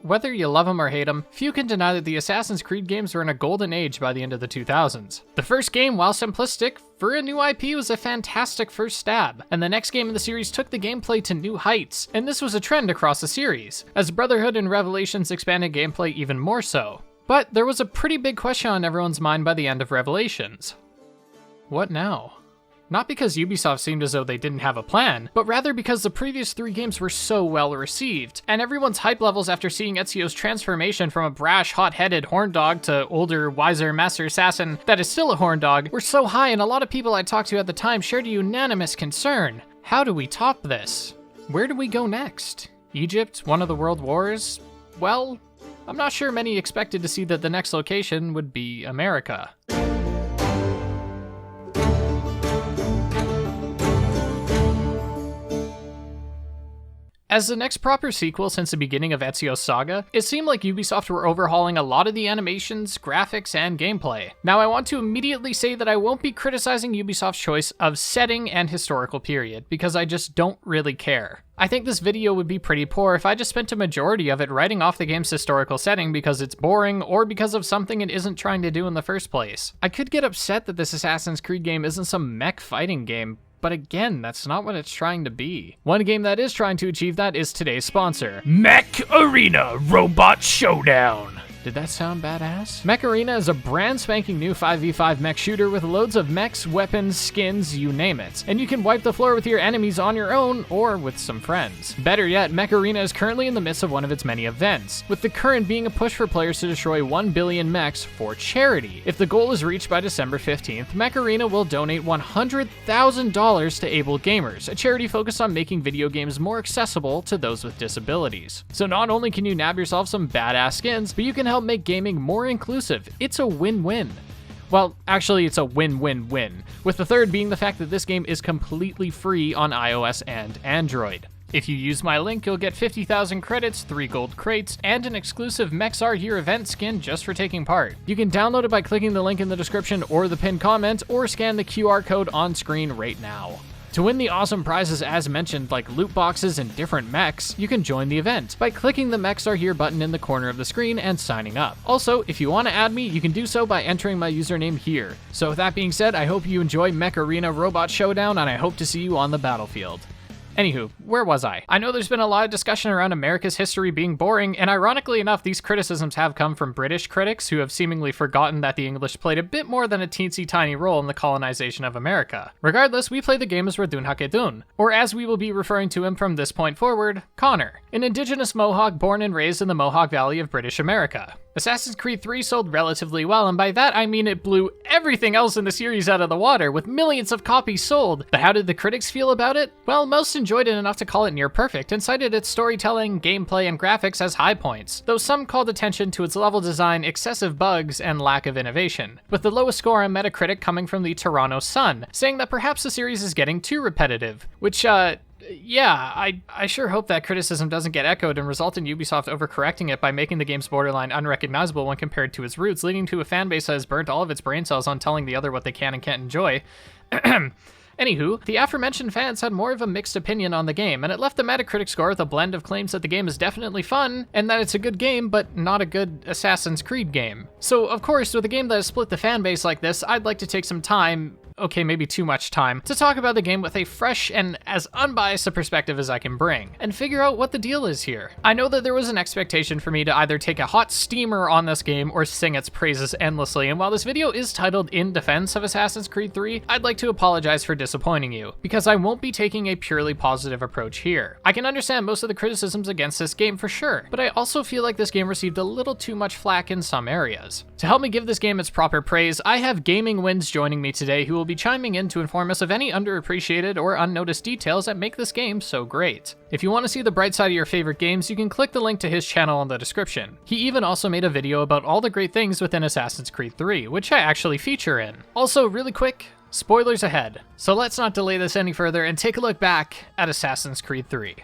whether you love them or hate them, few can deny that the Assassin's Creed games were in a golden age by the end of the 2000s. The first game, while simplistic, for a new IP was a fantastic first stab, and the next game in the series took the gameplay to new heights, and this was a trend across the series, as Brotherhood and Revelations expanded gameplay even more so. But there was a pretty big question on everyone's mind by the end of Revelations. What now? Not because Ubisoft seemed as though they didn't have a plan, but rather because the previous 3 games were so well received, and everyone's hype levels after seeing Ezio's transformation from a brash, hot-headed horndog to older, wiser master assassin that is still a horndog were so high, and a lot of people I talked to at the time shared a unanimous concern. How do we top this? Where do we go next? Egypt? One of the world wars? Well, I'm not sure many expected to see that the next location would be America. As the next proper sequel since the beginning of Ezio's saga, it seemed like Ubisoft were overhauling a lot of the animations, graphics, and gameplay. Now I want to immediately say that I won't be criticizing Ubisoft's choice of setting and historical period, because I just don't really care. I think this video would be pretty poor if I just spent a majority of it writing off the game's historical setting because it's boring or because of something it isn't trying to do in the first place. I could get upset that this Assassin's Creed game isn't some mech fighting game, but again, that's not what it's trying to be. One game that is trying to achieve that is today's sponsor, Mech Arena Robot Showdown. Did that sound badass? Mech Arena is a brand spanking new 5v5 mech shooter with loads of mechs, weapons, skins, you name it. And you can wipe the floor with your enemies on your own or with some friends. Better yet, Mech Arena is currently in the midst of one of its many events, with the current being a push for players to destroy 1 billion mechs for charity. If the goal is reached by December 15th, Mech Arena will donate $100,000 to Able Gamers, a charity focused on making video games more accessible to those with disabilities. So not only can you nab yourself some badass skins, but you can help make gaming more inclusive. It's a win-win. Well, actually, it's a win-win-win, with the third being the fact that this game is completely free on iOS and Android. If you use my link, you'll get 50,000 credits, 3 gold crates, and an exclusive Mechs Are Here event skin just for taking part. You can download it by clicking the link in the description or the pinned comment, or scan the QR code on screen right now. To win the awesome prizes as mentioned, like loot boxes and different mechs, you can join the event by clicking the Mechs Are Here button in the corner of the screen and signing up. Also, if you want to add me, you can do so by entering my username here. So with that being said, I hope you enjoy Mech Arena Robot Showdown, and I hope to see you on the battlefield. Anywho, where was I? I know there's been a lot of discussion around America's history being boring, and ironically enough, these criticisms have come from British critics who have seemingly forgotten that the English played a bit more than a teensy tiny role in the colonization of America. Regardless, we play the game as Radun Hakedun, or as we will be referring to him from this point forward, Connor, an indigenous Mohawk born and raised in the Mohawk Valley of British America. Assassin's Creed 3 sold relatively well, and by that I mean it blew everything else in the series out of the water, with millions of copies sold. But how did the critics feel about it? Well, most enjoyed it enough to call it near perfect, and cited its storytelling, gameplay, and graphics as high points, though some called attention to its level design, excessive bugs, and lack of innovation, with the lowest score on Metacritic coming from the Toronto Sun, saying that perhaps the series is getting too repetitive, which, yeah, I sure hope that criticism doesn't get echoed and result in Ubisoft overcorrecting it by making the game's borderline unrecognizable when compared to its roots, leading to a fanbase that has burnt all of its brain cells on telling the other what they can and can't enjoy. Anywho, the aforementioned fans had more of a mixed opinion on the game, and it left the Metacritic score with a blend of claims that the game is definitely fun, and that it's a good game, but not a good Assassin's Creed game. So, of course, with a game that has split the fanbase like this, I'd like to take some time, okay, maybe too much time, to talk about the game with a fresh and as unbiased a perspective as I can bring, and figure out what the deal is here. I know that there was an expectation for me to either take a hot steamer on this game or sing its praises endlessly, and while this video is titled In Defense of Assassin's Creed 3, I'd like to apologize for disappointing you, because I won't be taking a purely positive approach here. I can understand most of the criticisms against this game for sure, but I also feel like this game received a little too much flack in some areas. To help me give this game its proper praise, I have GamingWins joining me today, who will be chiming in to inform us of any underappreciated or unnoticed details that make this game so great. If you want to see the bright side of your favorite games, you can click the link to his channel in the description. He even also made a video about all the great things within Assassin's Creed 3, which I actually feature in. Also, really quick, spoilers ahead. So let's not delay this any further and take a look back at Assassin's Creed 3.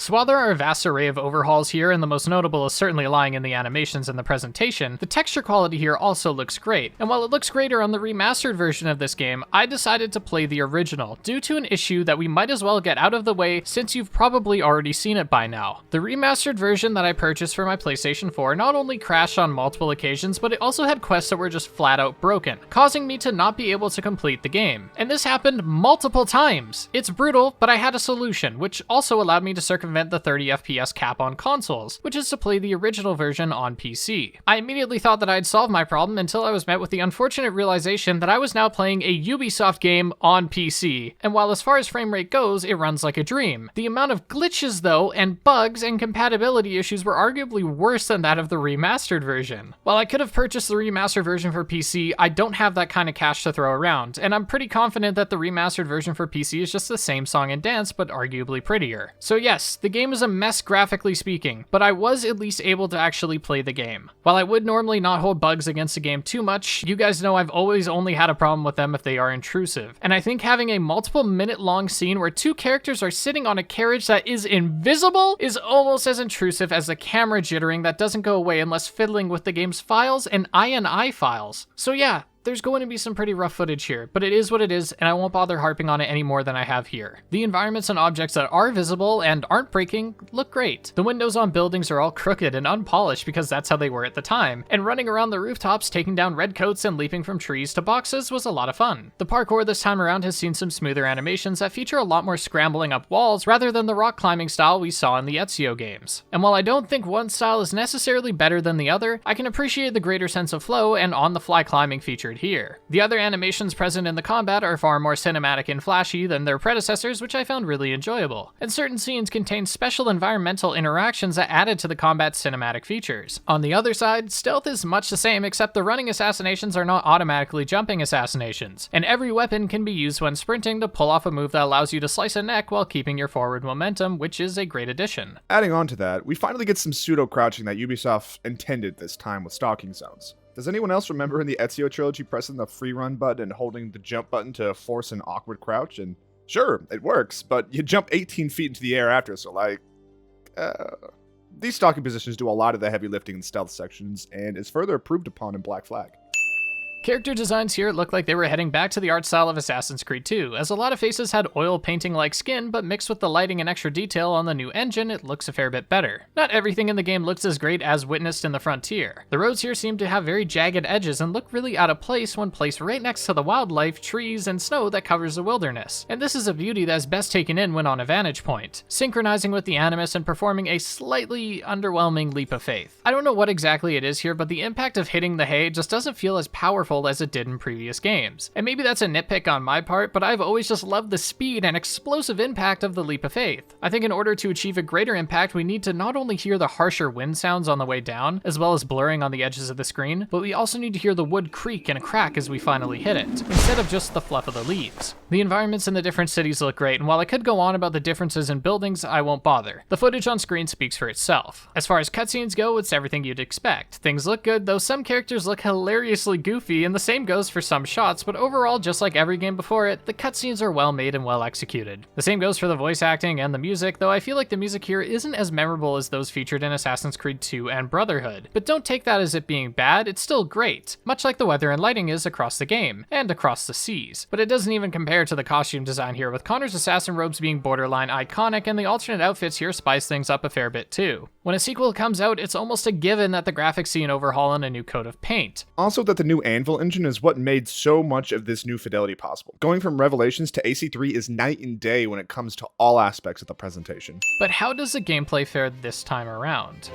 So while there are a vast array of overhauls here, and the most notable is certainly lying in the animations and the presentation, the texture quality here also looks great. And while it looks greater on the remastered version of this game, I decided to play the original, due to an issue that we might as well get out of the way since you've probably already seen it by now. The remastered version that I purchased for my PlayStation 4 not only crashed on multiple occasions, but it also had quests that were just flat out broken, causing me to not be able to complete the game. And this happened multiple times. It's brutal, but I had a solution, which also allowed me to circumvent the 30 FPS cap on consoles, which is to play the original version on PC. I immediately thought that I'd solved my problem until I was met with the unfortunate realization that I was now playing a Ubisoft game on PC, and while as far as frame rate goes, it runs like a dream. The amount of glitches though, and bugs and compatibility issues were arguably worse than that of the remastered version. While I could have purchased the remastered version for PC, I don't have that kind of cash to throw around, and I'm pretty confident that the remastered version for PC is just the same song and dance, but arguably prettier. So yes, the game is a mess graphically speaking, but I was at least able to actually play the game. While I would normally not hold bugs against a game too much, you guys know I've always only had a problem with them if they are intrusive. And I think having a multiple minute long scene where two characters are sitting on a carriage that is invisible is almost as intrusive as the camera jittering that doesn't go away unless fiddling with the game's files and INI files. So yeah, there's going to be some pretty rough footage here, but it is what it is, and I won't bother harping on it any more than I have here. The environments and objects that are visible and aren't breaking look great. The windows on buildings are all crooked and unpolished because that's how they were at the time, and running around the rooftops taking down red coats and leaping from trees to boxes was a lot of fun. The parkour this time around has seen some smoother animations that feature a lot more scrambling up walls rather than the rock climbing style we saw in the Ezio games. And while I don't think one style is necessarily better than the other, I can appreciate the greater sense of flow and on-the-fly climbing featured here. The other animations present in the combat are far more cinematic and flashy than their predecessors, which I found really enjoyable, and certain scenes contain special environmental interactions that added to the combat's cinematic features. On the other side, stealth is much the same, except the running assassinations are not automatically jumping assassinations, and every weapon can be used when sprinting to pull off a move that allows you to slice a neck while keeping your forward momentum, which is a great addition. Adding on to that, we finally get some pseudo-crouching that Ubisoft intended this time with stalking zones. Does anyone else remember in the Ezio trilogy pressing the free run button and holding the jump button to force an awkward crouch? And sure, it works, but you jump 18 feet into the air after, so these stalking positions do a lot of the heavy lifting in stealth sections, and is further improved upon in Black Flag. Character designs here look like they were heading back to the art style of Assassin's Creed 2, as a lot of faces had oil painting-like skin, but mixed with the lighting and extra detail on the new engine, it looks a fair bit better. Not everything in the game looks as great as witnessed in the Frontier. The roads here seem to have very jagged edges and look really out of place when placed right next to the wildlife, trees, and snow that covers the wilderness. And this is a beauty that is best taken in when on a vantage point, synchronizing with the animus and performing a slightly underwhelming leap of faith. I don't know what exactly it is here, but the impact of hitting the hay just doesn't feel as powerful as it did in previous games. And maybe that's a nitpick on my part, but I've always just loved the speed and explosive impact of the leap of faith. I think in order to achieve a greater impact, we need to not only hear the harsher wind sounds on the way down, as well as blurring on the edges of the screen, but we also need to hear the wood creak and crack as we finally hit it, instead of just the fluff of the leaves. The environments in the different cities look great, and while I could go on about the differences in buildings, I won't bother. The footage on screen speaks for itself. As far as cutscenes go, it's everything you'd expect. Things look good, though some characters look hilariously goofy, and the same goes for some shots, but overall, just like every game before it, the cutscenes are well made and well executed. The same goes for the voice acting and the music, though I feel like the music here isn't as memorable as those featured in Assassin's Creed 2 and Brotherhood. But don't take that as it being bad, it's still great, much like the weather and lighting is across the game, and across the seas. But it doesn't even compare to the costume design here, with Connor's assassin robes being borderline iconic, and the alternate outfits here spice things up a fair bit too. When a sequel comes out, it's almost a given that the graphics see an overhaul and a new coat of paint. Also that the new Anvil engine is what made so much of this new fidelity possible. Going from Revelations to AC3 is night and day when it comes to all aspects of the presentation. But how does the gameplay fare this time around?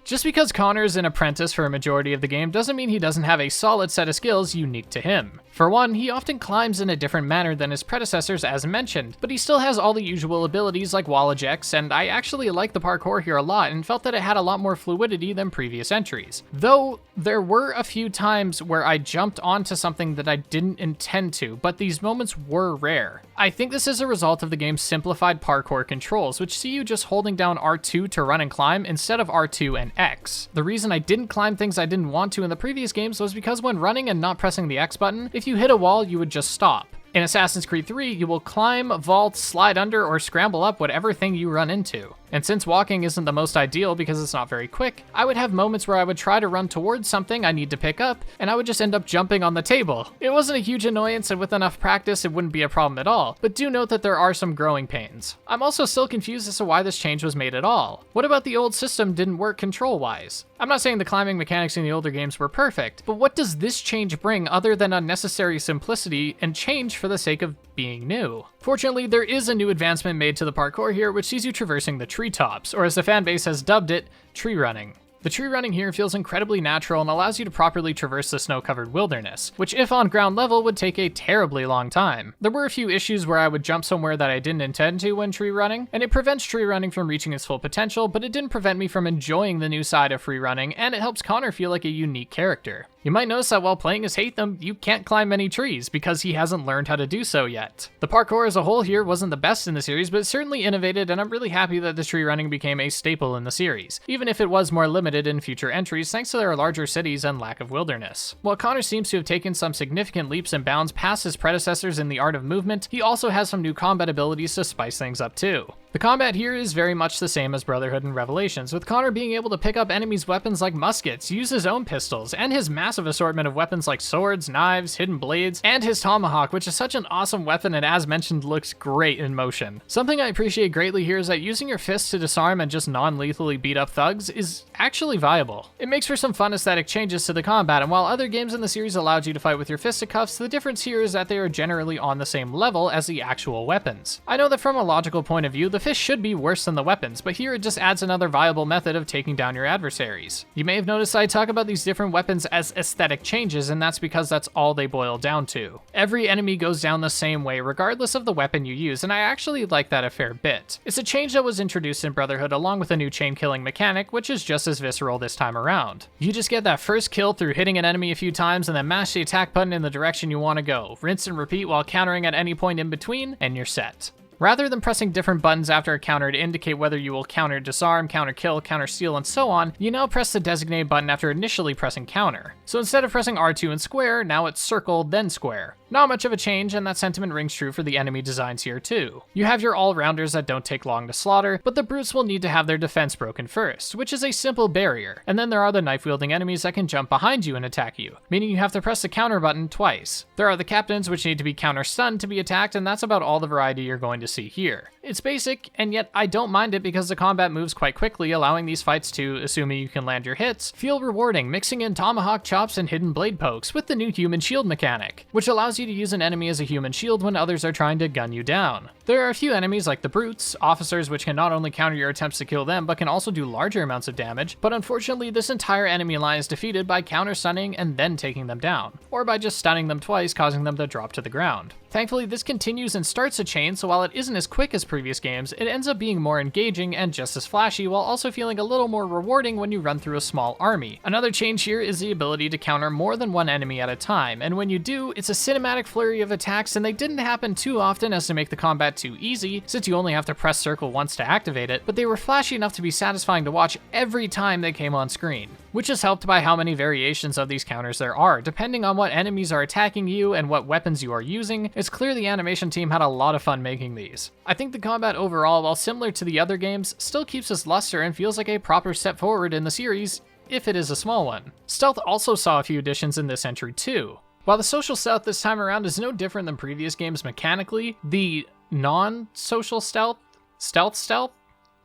Just because Connor is an apprentice for a majority of the game doesn't mean he doesn't have a solid set of skills unique to him. For one, he often climbs in a different manner than his predecessors as mentioned, but he still has all the usual abilities like wall ejects, and I actually like the parkour here a lot and felt that it had a lot more fluidity than previous entries. Though, there were a few times where I jumped onto something that I didn't intend to, but these moments were rare. I think this is a result of the game's simplified parkour controls, which see you just holding down R2 to run and climb instead of R2 and X. The reason I didn't climb things I didn't want to in the previous games was because when running and not pressing the X button, if you hit a wall, you would just stop. In Assassin's Creed 3, you will climb, vault, slide under, or scramble up whatever thing you run into. And since walking isn't the most ideal because it's not very quick, I would have moments where I would try to run towards something I need to pick up, and I would just end up jumping on the table. It wasn't a huge annoyance, and with enough practice, it wouldn't be a problem at all, but do note that there are some growing pains. I'm also still confused as to why this change was made at all. What about the old system didn't work control-wise? I'm not saying the climbing mechanics in the older games were perfect, but what does this change bring other than unnecessary simplicity and change for the sake of being new? Fortunately, there is a new advancement made to the parkour here, which sees you traversing the treetops, or as the fanbase has dubbed it, tree running. The tree running here feels incredibly natural and allows you to properly traverse the snow-covered wilderness, which if on ground level would take a terribly long time. There were a few issues where I would jump somewhere that I didn't intend to when tree running, and it prevents tree running from reaching its full potential, but it didn't prevent me from enjoying the new side of free running, and it helps Connor feel like a unique character. You might notice that while playing as Hatham, you can't climb many trees because he hasn't learned how to do so yet. The parkour as a whole here wasn't the best in the series, but certainly innovated, and I'm really happy that the tree running became a staple in the series, even if it was more limited in future entries thanks to their larger cities and lack of wilderness. While Connor seems to have taken some significant leaps and bounds past his predecessors in the art of movement, he also has some new combat abilities to spice things up too. The combat here is very much the same as Brotherhood and Revelations, with Connor being able to pick up enemies' weapons like muskets, use his own pistols, and his massive assortment of weapons like swords, knives, hidden blades, and his tomahawk, which is such an awesome weapon and as mentioned looks great in motion. Something I appreciate greatly here is that using your fists to disarm and just non-lethally beat up thugs is actually viable. It makes for some fun aesthetic changes to the combat, and while other games in the series allowed you to fight with your fisticuffs, the difference here is that they are generally on the same level as the actual weapons. I know that from a logical point of view, the fists should be worse than the weapons, but here it just adds another viable method of taking down your adversaries. You may have noticed I talk about these different weapons as aesthetic changes, and that's because that's all they boil down to. Every enemy goes down the same way regardless of the weapon you use, and I actually like that a fair bit. It's a change that was introduced in Brotherhood along with a new chain killing mechanic, which is just as visceral this time around. You just get that first kill through hitting an enemy a few times and then mash the attack button in the direction you want to go. Rinse and repeat while countering at any point in between, and you're set. Rather than pressing different buttons after a counter to indicate whether you will counter disarm, counter kill, counter steal, and so on, you now press the designated button after initially pressing counter. So instead of pressing R2 and square, now it's circle, then square. Not much of a change, and that sentiment rings true for the enemy designs here too. You have your all-rounders that don't take long to slaughter, but the brutes will need to have their defense broken first, which is a simple barrier, and then there are the knife-wielding enemies that can jump behind you and attack you, meaning you have to press the counter button twice. There are the captains which need to be counter-stunned to be attacked, and that's about all the variety you're going to see here. It's basic, and yet I don't mind it because the combat moves quite quickly, allowing these fights to, assuming you can land your hits, feel rewarding, mixing in tomahawk chops and hidden blade pokes with the new human shield mechanic, which allows you to use an enemy as a human shield when others are trying to gun you down. There are a few enemies like the brutes, officers which can not only counter your attempts to kill them, but can also do larger amounts of damage, but unfortunately this entire enemy line is defeated by counter stunning and then taking them down, or by just stunning them twice, causing them to drop to the ground. Thankfully, this continues and starts a chain, so while it isn't as quick as previous games, it ends up being more engaging and just as flashy, while also feeling a little more rewarding when you run through a small army. Another change here is the ability to counter more than one enemy at a time, and when you do, it's a cinematic flurry of attacks, and they didn't happen too often as to make the combat too easy, since you only have to press circle once to activate it, but they were flashy enough to be satisfying to watch every time they came on screen, which is helped by how many variations of these counters there are. Depending on what enemies are attacking you and what weapons you are using, it's clear the animation team had a lot of fun making these. I think the combat overall, while similar to the other games, still keeps its luster and feels like a proper step forward in the series, if it is a small one. Stealth also saw a few additions in this entry too. While the social stealth this time around is no different than previous games mechanically, the non-social stealth,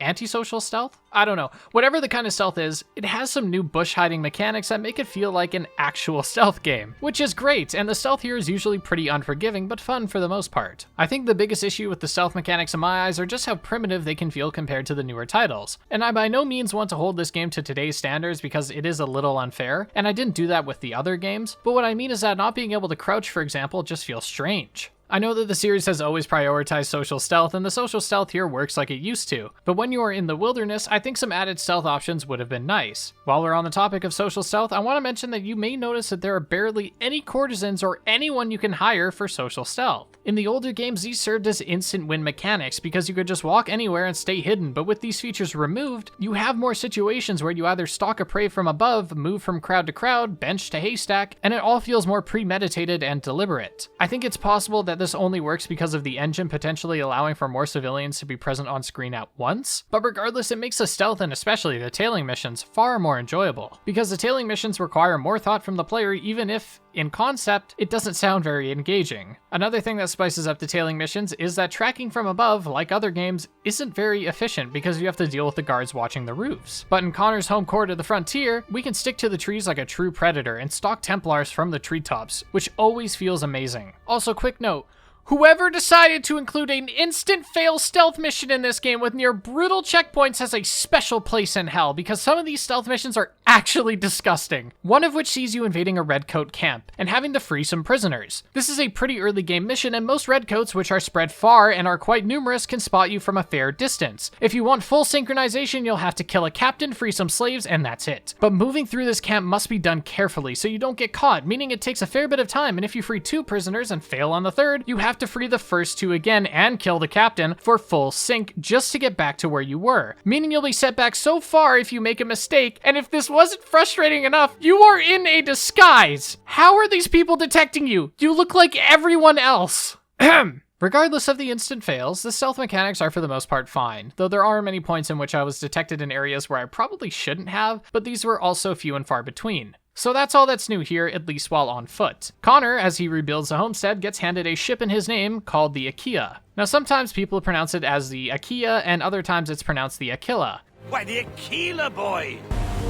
antisocial stealth? I don't know. Whatever the kind of stealth is, it has some new bush hiding mechanics that make it feel like an actual stealth game, which is great, and the stealth here is usually pretty unforgiving, but fun for the most part. I think the biggest issue with the stealth mechanics in my eyes are just how primitive they can feel compared to the newer titles. And I by no means want to hold this game to today's standards because it is a little unfair, and I didn't do that with the other games, but what I mean is that not being able to crouch, for example, just feels strange. I know that the series has always prioritized social stealth, and the social stealth here works like it used to, but when you are in the wilderness, I think some added stealth options would have been nice. While we're on the topic of social stealth, I want to mention that you may notice that there are barely any courtesans or anyone you can hire for social stealth. In the older games, these served as instant win mechanics because you could just walk anywhere and stay hidden, but with these features removed, you have more situations where you either stalk a prey from above, move from crowd to crowd, bench to haystack, and it all feels more premeditated and deliberate. I think it's possible that this only works because of the engine potentially allowing for more civilians to be present on screen at once, but regardless, it makes the stealth and especially the tailing missions far more enjoyable, because the tailing missions require more thought from the player even if, in concept, it doesn't sound very engaging. Another thing that spices up the tailing missions is that tracking from above, like other games, isn't very efficient because you have to deal with the guards watching the roofs. But in Connor's home court of the frontier, we can stick to the trees like a true predator and stalk Templars from the treetops, which always feels amazing. Also, quick note, whoever decided to include an instant fail stealth mission in this game with near brutal checkpoints has a special place in hell, because some of these stealth missions are actually disgusting. One of which sees you invading a redcoat camp and having to free some prisoners. This is a pretty early game mission, and most redcoats, which are spread far and are quite numerous, can spot you from a fair distance. If you want full synchronization, you'll have to kill a captain, free some slaves, and that's it. But moving through this camp must be done carefully so you don't get caught, meaning it takes a fair bit of time, and if you free 2 prisoners and fail on the 3rd, you have to free the first 2 again and kill the captain for full sync just to get back to where you were, meaning you'll be set back so far if you make a mistake, and if this wasn't frustrating enough, you are in a disguise. How are these people detecting you? You look like everyone else. Regardless of the instant fails, the stealth mechanics are for the most part fine, though there are many points in which I was detected in areas where I probably shouldn't have, but these were also few and far between. So that's all that's new here, at least while on foot. Connor, as he rebuilds the homestead, gets handed a ship in his name called the Aqua. Now sometimes people pronounce it as the Aqua, and other times it's pronounced the Aquila. Why, the Aquila boy!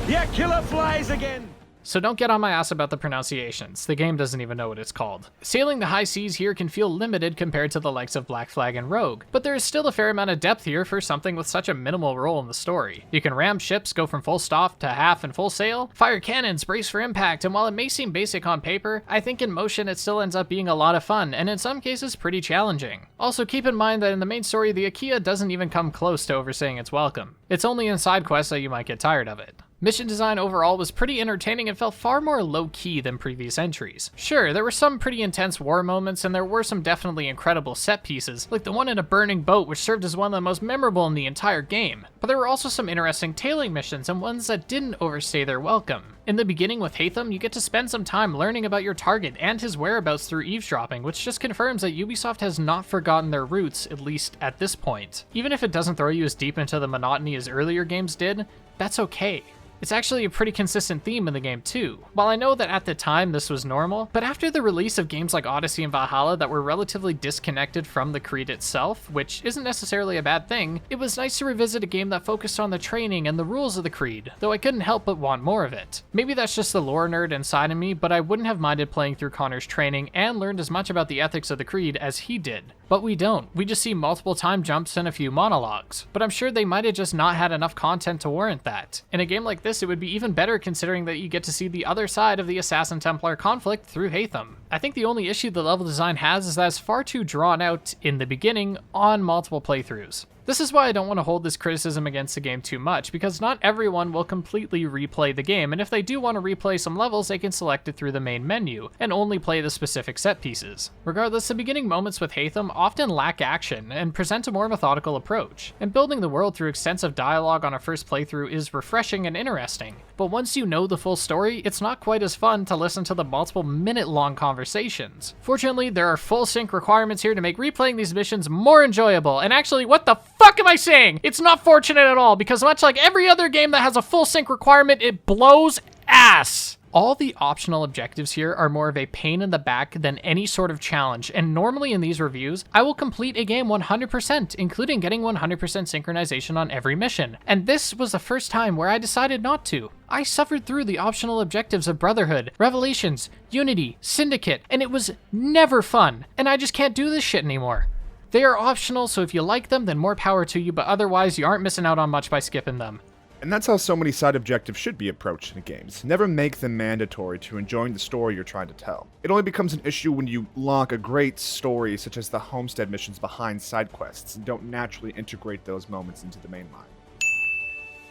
The Aquila flies again! So don't get on my ass about the pronunciations, the game doesn't even know what it's called. Sailing the high seas here can feel limited compared to the likes of Black Flag and Rogue, but there is still a fair amount of depth here for something with such a minimal role in the story. You can ram ships, go from full stop to half and full sail, fire cannons, brace for impact, and while it may seem basic on paper, I think in motion it still ends up being a lot of fun, and in some cases pretty challenging. Also keep in mind that in the main story, the Aqua doesn't even come close to overstaying its welcome. It's only in side quests that you might get tired of it. Mission design overall was pretty entertaining and felt far more low-key than previous entries. Sure, there were some pretty intense war moments, and there were some definitely incredible set pieces, like the one in a burning boat which served as one of the most memorable in the entire game. But there were also some interesting tailing missions and ones that didn't overstay their welcome. In the beginning with Hatham, you get to spend some time learning about your target and his whereabouts through eavesdropping, which just confirms that Ubisoft has not forgotten their roots, at least at this point. Even if it doesn't throw you as deep into the monotony as earlier games did, that's okay. It's actually a pretty consistent theme in the game too. While I know that at the time this was normal, but after the release of games like Odyssey and Valhalla that were relatively disconnected from the Creed itself, which isn't necessarily a bad thing, it was nice to revisit a game that focused on the training and the rules of the Creed, though I couldn't help but want more of it. Maybe that's just the lore nerd inside of me, but I wouldn't have minded playing through Connor's training and learned as much about the ethics of the Creed as he did. But we don't. We just see multiple time jumps and a few monologues. But I'm sure they might have just not had enough content to warrant that. In a game like this, it would be even better considering that you get to see the other side of the Assassin-Templar conflict through Hatham. I think the only issue the level design has is that it's far too drawn out in the beginning on multiple playthroughs. This is why I don't want to hold this criticism against the game too much, because not everyone will completely replay the game, and if they do want to replay some levels, they can select it through the main menu, and only play the specific set pieces. Regardless, the beginning moments with Hatham often lack action, and present a more methodical approach, and building the world through extensive dialogue on a first playthrough is refreshing and interesting. But once you know the full story, it's not quite as fun to listen to the multiple minute-long conversations. Fortunately, there are full sync requirements here to make replaying these missions more enjoyable, and actually, what the fuck am I saying? It's not fortunate at all, because much like every other game that has a full sync requirement, it blows ass. All the optional objectives here are more of a pain in the back than any sort of challenge, and normally in these reviews, I will complete a game 100%, including getting 100% synchronization on every mission. And this was the first time where I decided not to. I suffered through the optional objectives of Brotherhood, Revelations, Unity, Syndicate, and it was never fun, and I just can't do this shit anymore. They are optional, so if you like them, then more power to you, but otherwise you aren't missing out on much by skipping them. And that's how so many side objectives should be approached in games. Never make them mandatory to enjoying the story you're trying to tell. It only becomes an issue when you lock a great story such as the Homestead missions behind side quests and don't naturally integrate those moments into the main line.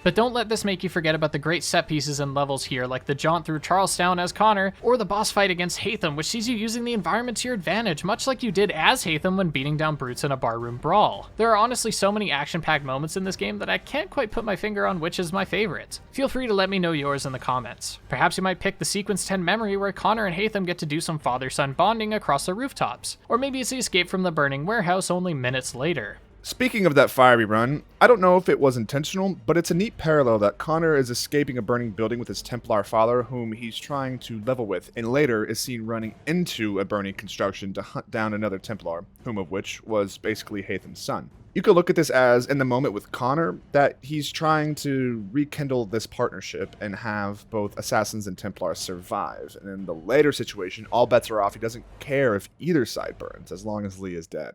But don't let this make you forget about the great set pieces and levels here, like the jaunt through Charlestown as Connor, or the boss fight against Hatham, which sees you using the environment to your advantage, much like you did as Hatham when beating down brutes in a barroom brawl. There are honestly so many action-packed moments in this game that I can't quite put my finger on which is my favorite. Feel free to let me know yours in the comments. Perhaps you might pick the Sequence 10 memory where Connor and Hatham get to do some father-son bonding across the rooftops, or maybe it's the escape from the burning warehouse only minutes later. Speaking of that fiery run, I don't know if it was intentional, but it's a neat parallel that Connor is escaping a burning building with his Templar father, whom he's trying to level with, and later is seen running into a burning construction to hunt down another Templar, whom of which was basically Hatham's son. You could look at this as, in the moment with Connor, that he's trying to rekindle this partnership and have both Assassins and Templars survive. And in the later situation, all bets are off. He doesn't care if either side burns, as long as Lee is dead.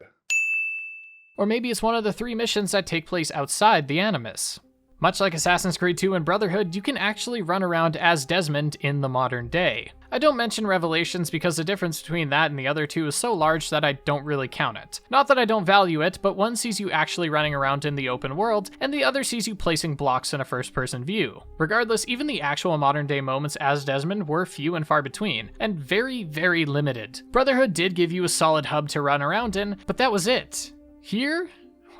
Or maybe it's one of the 3 missions that take place outside the Unanimous. Much like Assassin's Creed 2 and Brotherhood, you can actually run around as Desmond in the modern day. I don't mention Revelations because the difference between that and the other 2 is so large that I don't really count it. Not that I don't value it, but one sees you actually running around in the open world, and the other sees you placing blocks in a first-person view. Regardless, even the actual modern-day moments as Desmond were few and far between, and very, very limited. Brotherhood did give you a solid hub to run around in, but that was it. Here?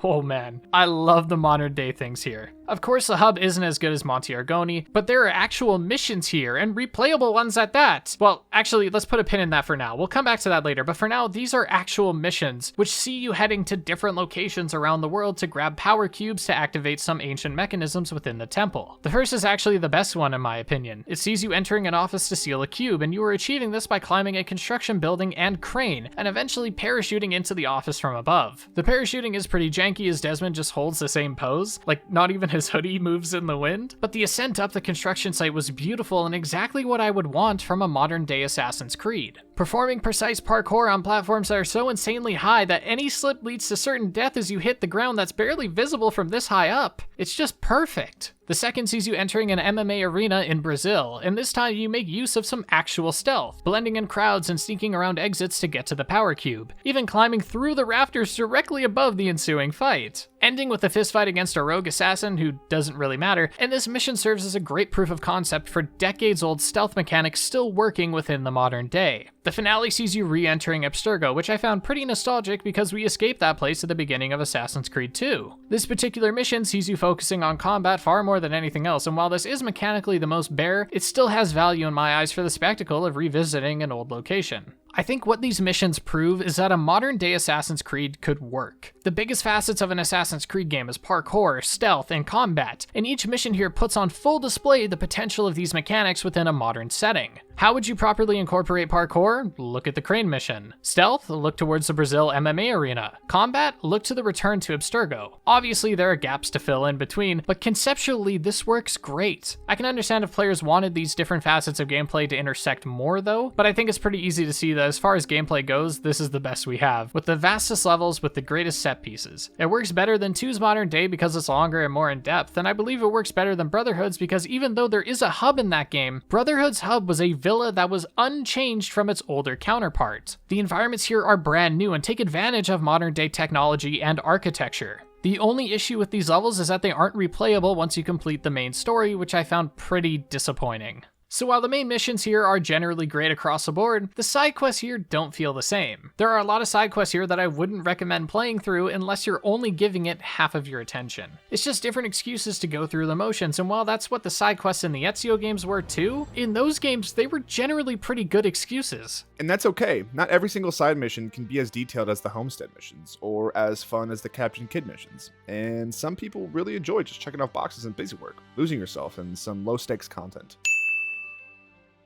Oh man, I love the modern day things here. Of course, the hub isn't as good as Monte Argoni, but there are actual missions here, and replayable ones at that. Well, actually, let's put a pin in that for now. We'll come back to that later, but for now, these are actual missions, which see you heading to different locations around the world to grab power cubes to activate some ancient mechanisms within the temple. The first is actually the best one in my opinion. It sees you entering an office to steal a cube, and you are achieving this by climbing a construction building and crane, and eventually parachuting into the office from above. The parachuting is pretty janky as Desmond just holds the same pose, like not even his hoodie moves in the wind, but the ascent up the construction site was beautiful and exactly what I would want from a modern day Assassin's Creed. Performing precise parkour on platforms that are so insanely high that any slip leads to certain death as you hit the ground that's barely visible from this high up. It's just perfect. The second sees you entering an MMA arena in Brazil, and this time you make use of some actual stealth, blending in crowds and sneaking around exits to get to the power cube, even climbing through the rafters directly above the ensuing fight. Ending with a fistfight against a rogue assassin who doesn't really matter, and this mission serves as a great proof of concept for decades-old stealth mechanics still working within the modern day. The finale sees you re-entering Abstergo, which I found pretty nostalgic because we escaped that place at the beginning of Assassin's Creed 2. This particular mission sees you focusing on combat far more than anything else, and while this is mechanically the most bare, it still has value in my eyes for the spectacle of revisiting an old location. I think what these missions prove is that a modern-day Assassin's Creed could work. The biggest facets of an Assassin's Creed game is parkour, stealth, and combat, and each mission here puts on full display the potential of these mechanics within a modern setting. How would you properly incorporate parkour? Look at the crane mission. Stealth? Look towards the Brazil MMA arena. Combat? Look to the return to Abstergo. Obviously, there are gaps to fill in between, but conceptually, this works great. I can understand if players wanted these different facets of gameplay to intersect more though, but I think it's pretty easy to see that as far as gameplay goes, this is the best we have, with the vastest levels with the greatest set pieces. It works better than 2's modern day because it's longer and more in depth, and I believe it works better than Brotherhood's because even though there is a hub in that game, Brotherhood's hub was a villa that was unchanged from its older counterpart. The environments here are brand new and take advantage of modern day technology and architecture. The only issue with these levels is that they aren't replayable once you complete the main story, which I found pretty disappointing. So while the main missions here are generally great across the board, the side quests here don't feel the same. There are a lot of side quests here that I wouldn't recommend playing through unless you're only giving it half of your attention. It's just different excuses to go through the motions, and while that's what the side quests in the Ezio games were too, in those games they were generally pretty good excuses. And that's okay. Not every single side mission can be as detailed as the Homestead missions, or as fun as the Captain Kidd missions. And some people really enjoy just checking off boxes and busy work, losing yourself in some low-stakes content.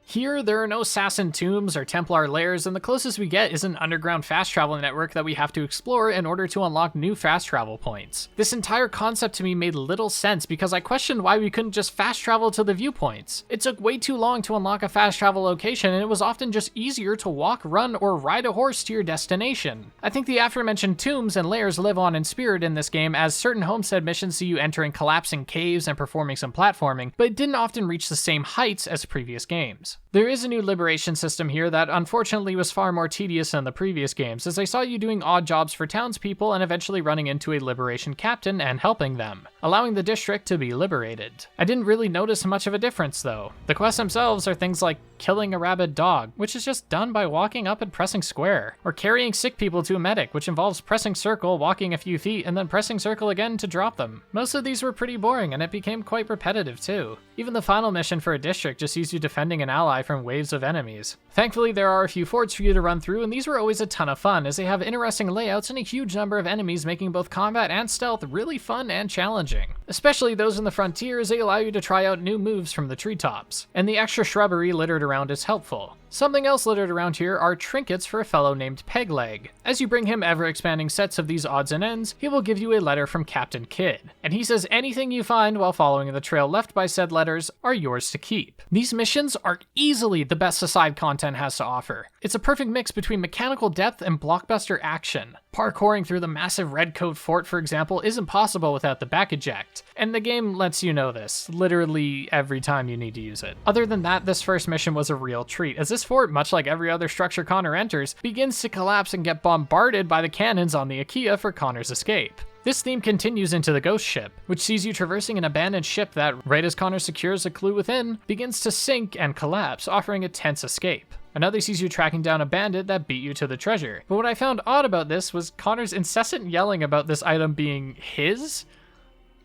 Here, there are no assassin tombs or Templar lairs, and the closest we get is an underground fast travel network that we have to explore in order to unlock new fast travel points. This entire concept to me made little sense because I questioned why we couldn't just fast travel to the viewpoints. It took way too long to unlock a fast travel location, and it was often just easier to walk, run, or ride a horse to your destination. I think the aforementioned tombs and lairs live on in spirit in this game, as certain Homestead missions see you entering collapsing caves and performing some platforming, but it didn't often reach the same heights as previous games. missions. There is a new liberation system here that unfortunately was far more tedious than the previous games, as I saw you doing odd jobs for townspeople and eventually running into a liberation captain and helping them, allowing the district to be liberated. I didn't really notice much of a difference though. The quests themselves are things like killing a rabid dog, which is just done by walking up and pressing square, or carrying sick people to a medic, which involves pressing circle, walking a few feet, and then pressing circle again to drop them. Most of these were pretty boring, and it became quite repetitive too. Even the final mission for a district just sees you defending an ally from waves of enemies. Thankfully, there are a few forts for you to run through, and these were always a ton of fun, as they have interesting layouts and a huge number of enemies, making both combat and stealth really fun and challenging. Especially those in the frontier, as they allow you to try out new moves from the treetops. And the extra shrubbery littered around is helpful. Something else littered around here are trinkets for a fellow named Pegleg. As you bring him ever-expanding sets of these odds and ends, he will give you a letter from Captain Kidd, and he says anything you find while following the trail left by said letters are yours to keep. These missions are easily the best the side content has to offer. It's a perfect mix between mechanical depth and blockbuster action. Parkouring through the massive Redcoat Fort, for example, isn't possible without the back eject, and the game lets you know this, literally every time you need to use it. Other than that, this first mission was a real treat, as this fort, much like every other structure Connor enters, begins to collapse and get bombarded by the cannons on the Aqua for Connor's escape. This theme continues into the ghost ship, which sees you traversing an abandoned ship that, right as Connor secures a clue within, begins to sink and collapse, offering a tense escape. Another sees you tracking down a bandit that beat you to the treasure. But what I found odd about this was Connor's incessant yelling about this item being his.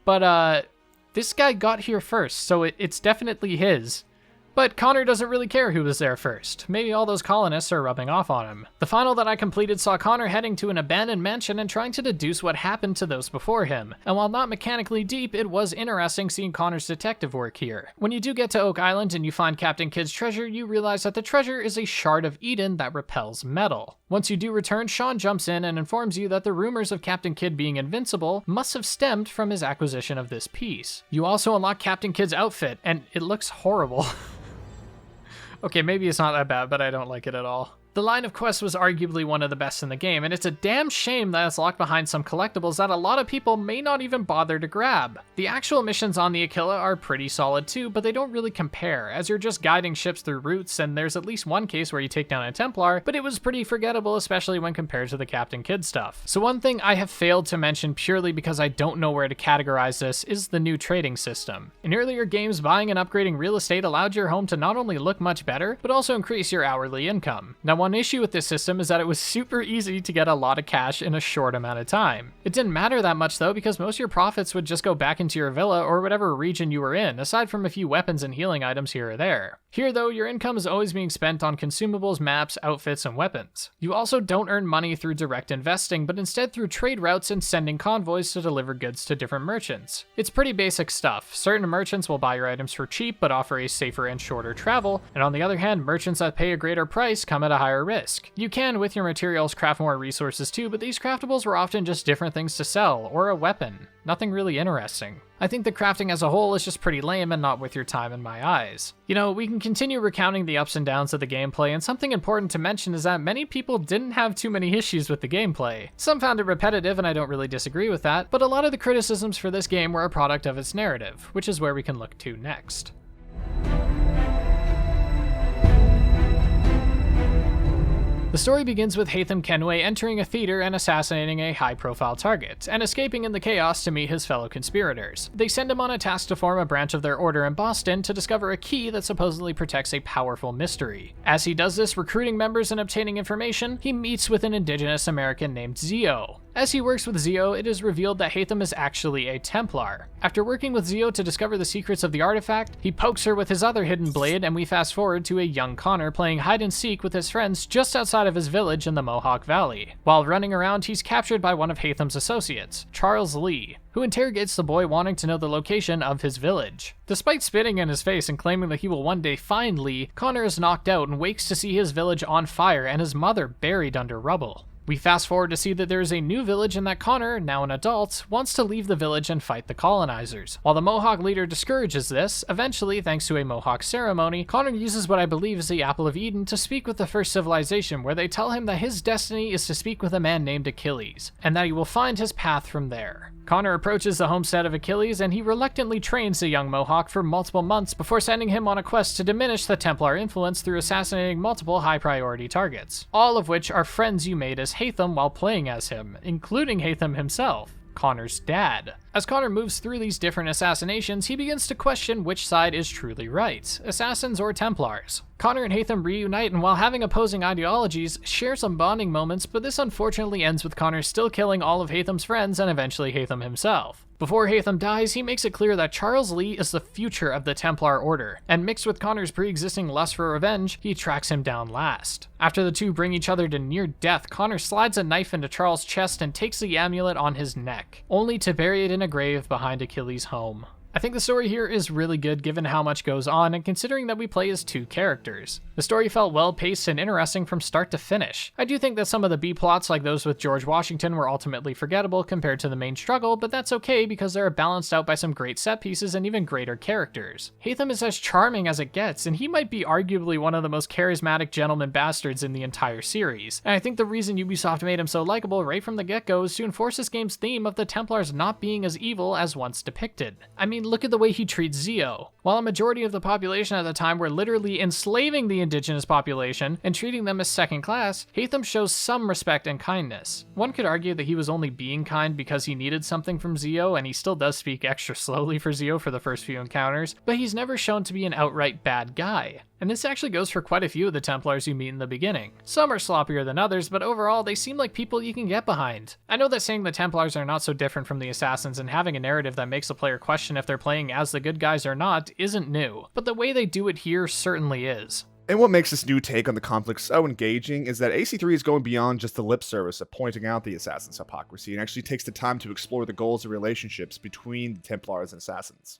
But this guy got here first, so it's definitely his. But Connor doesn't really care who was there first. Maybe all those colonists are rubbing off on him. The final that I completed saw Connor heading to an abandoned mansion and trying to deduce what happened to those before him. And while not mechanically deep, it was interesting seeing Connor's detective work here. When you do get to Oak Island and you find Captain Kidd's treasure, you realize that the treasure is a shard of Eden that repels metal. Once you do return, Sean jumps in and informs you that the rumors of Captain Kidd being invincible must have stemmed from his acquisition of this piece. You also unlock Captain Kidd's outfit, and it looks horrible. Okay, maybe it's not that bad, but I don't like it at all. The line of quests was arguably one of the best in the game, and it's a damn shame that it's locked behind some collectibles that a lot of people may not even bother to grab. The actual missions on the Aquila are pretty solid too, but they don't really compare, as you're just guiding ships through routes, and there's at least one case where you take down a Templar, but it was pretty forgettable, especially when compared to the Captain Kidd stuff. So one thing I have failed to mention purely because I don't know where to categorize this is the new trading system. In earlier games, buying and upgrading real estate allowed your home to not only look much better, but also increase your hourly income. Now, one issue with this system is that it was super easy to get a lot of cash in a short amount of time. It didn't matter that much though, because most of your profits would just go back into your villa or whatever region you were in, aside from a few weapons and healing items here or there. Here though, your income is always being spent on consumables, maps, outfits, and weapons. You also don't earn money through direct investing, but instead through trade routes and sending convoys to deliver goods to different merchants. It's pretty basic stuff. Certain merchants will buy your items for cheap, but offer a safer and shorter travel, and on the other hand, merchants that pay a greater price come at a higher risk. You can, with your materials, craft more resources too, but these craftables were often just different things to sell, or a weapon. Nothing really interesting. I think the crafting as a whole is just pretty lame and not worth your time in my eyes. You know, we can continue recounting the ups and downs of the gameplay, and something important to mention is that many people didn't have too many issues with the gameplay. Some found it repetitive, and I don't really disagree with that, but a lot of the criticisms for this game were a product of its narrative, which is where we can look to next. The story begins with Haytham Kenway entering a theater and assassinating a high-profile target, and escaping in the chaos to meet his fellow conspirators. They send him on a task to form a branch of their order in Boston to discover a key that supposedly protects a powerful mystery. As he does this, recruiting members and obtaining information, he meets with an indigenous American named Ezio. As he works with Ezio, it is revealed that Haytham is actually a Templar. After working with Ezio to discover the secrets of the artifact, he pokes her with his other hidden blade, and we fast forward to a young Connor playing hide and seek with his friends just outside of his village in the Mohawk Valley. While running around, he's captured by one of Haytham's associates, Charles Lee, who interrogates the boy wanting to know the location of his village. Despite spitting in his face and claiming that he will one day find Lee, Connor is knocked out and wakes to see his village on fire and his mother buried under rubble. We fast forward to see that there is a new village and that Connor, now an adult, wants to leave the village and fight the colonizers. While the Mohawk leader discourages this, eventually, thanks to a Mohawk ceremony, Connor uses what I believe is the Apple of Eden to speak with the first civilization, where they tell him that his destiny is to speak with a man named Achilles, and that he will find his path from there. Connor approaches the homestead of Achilles, and he reluctantly trains the young Mohawk for multiple months before sending him on a quest to diminish the Templar influence through assassinating multiple high-priority targets, all of which are friends you made as Hatham while playing as him, including Hatham himself, Connor's dad. As Connor moves through these different assassinations, he begins to question which side is truly right, Assassins or Templars. Connor and Hatham reunite, and while having opposing ideologies, share some bonding moments, but this unfortunately ends with Connor still killing all of Hatham's friends and eventually Hatham himself. Before Hatham dies, he makes it clear that Charles Lee is the future of the Templar Order, and mixed with Connor's pre-existing lust for revenge, he tracks him down last. After the two bring each other to near death, Connor slides a knife into Charles' chest and takes the amulet on his neck, only to bury it in a grave behind Achilles' home. I think the story here is really good given how much goes on and considering that we play as two characters. The story felt well paced and interesting from start to finish. I do think that some of the B-plots like those with George Washington were ultimately forgettable compared to the main struggle, but that's okay because they are balanced out by some great set pieces and even greater characters. Hatham is as charming as it gets, and he might be arguably one of the most charismatic gentleman bastards in the entire series. And I think the reason Ubisoft made him so likable right from the get-go is to enforce this game's theme of the Templars not being as evil as once depicted. I mean, look at the way he treats Ezio. While a majority of the population at the time were literally enslaving the indigenous population and treating them as second class, Hatham shows some respect and kindness. One could argue that he was only being kind because he needed something from Ezio, and he still does speak extra slowly for Ezio for the first few encounters, but he's never shown to be an outright bad guy. And this actually goes for quite a few of the Templars you meet in the beginning. Some are sloppier than others, but overall they seem like people you can get behind. I know that saying the Templars are not so different from the Assassins and having a narrative that makes the player question if they're playing as the good guys or not isn't new, but the way they do it here certainly is. And what makes this new take on the conflict so engaging is that AC3 is going beyond just the lip service of pointing out the Assassin's hypocrisy and actually takes the time to explore the goals and relationships between the Templars and Assassins.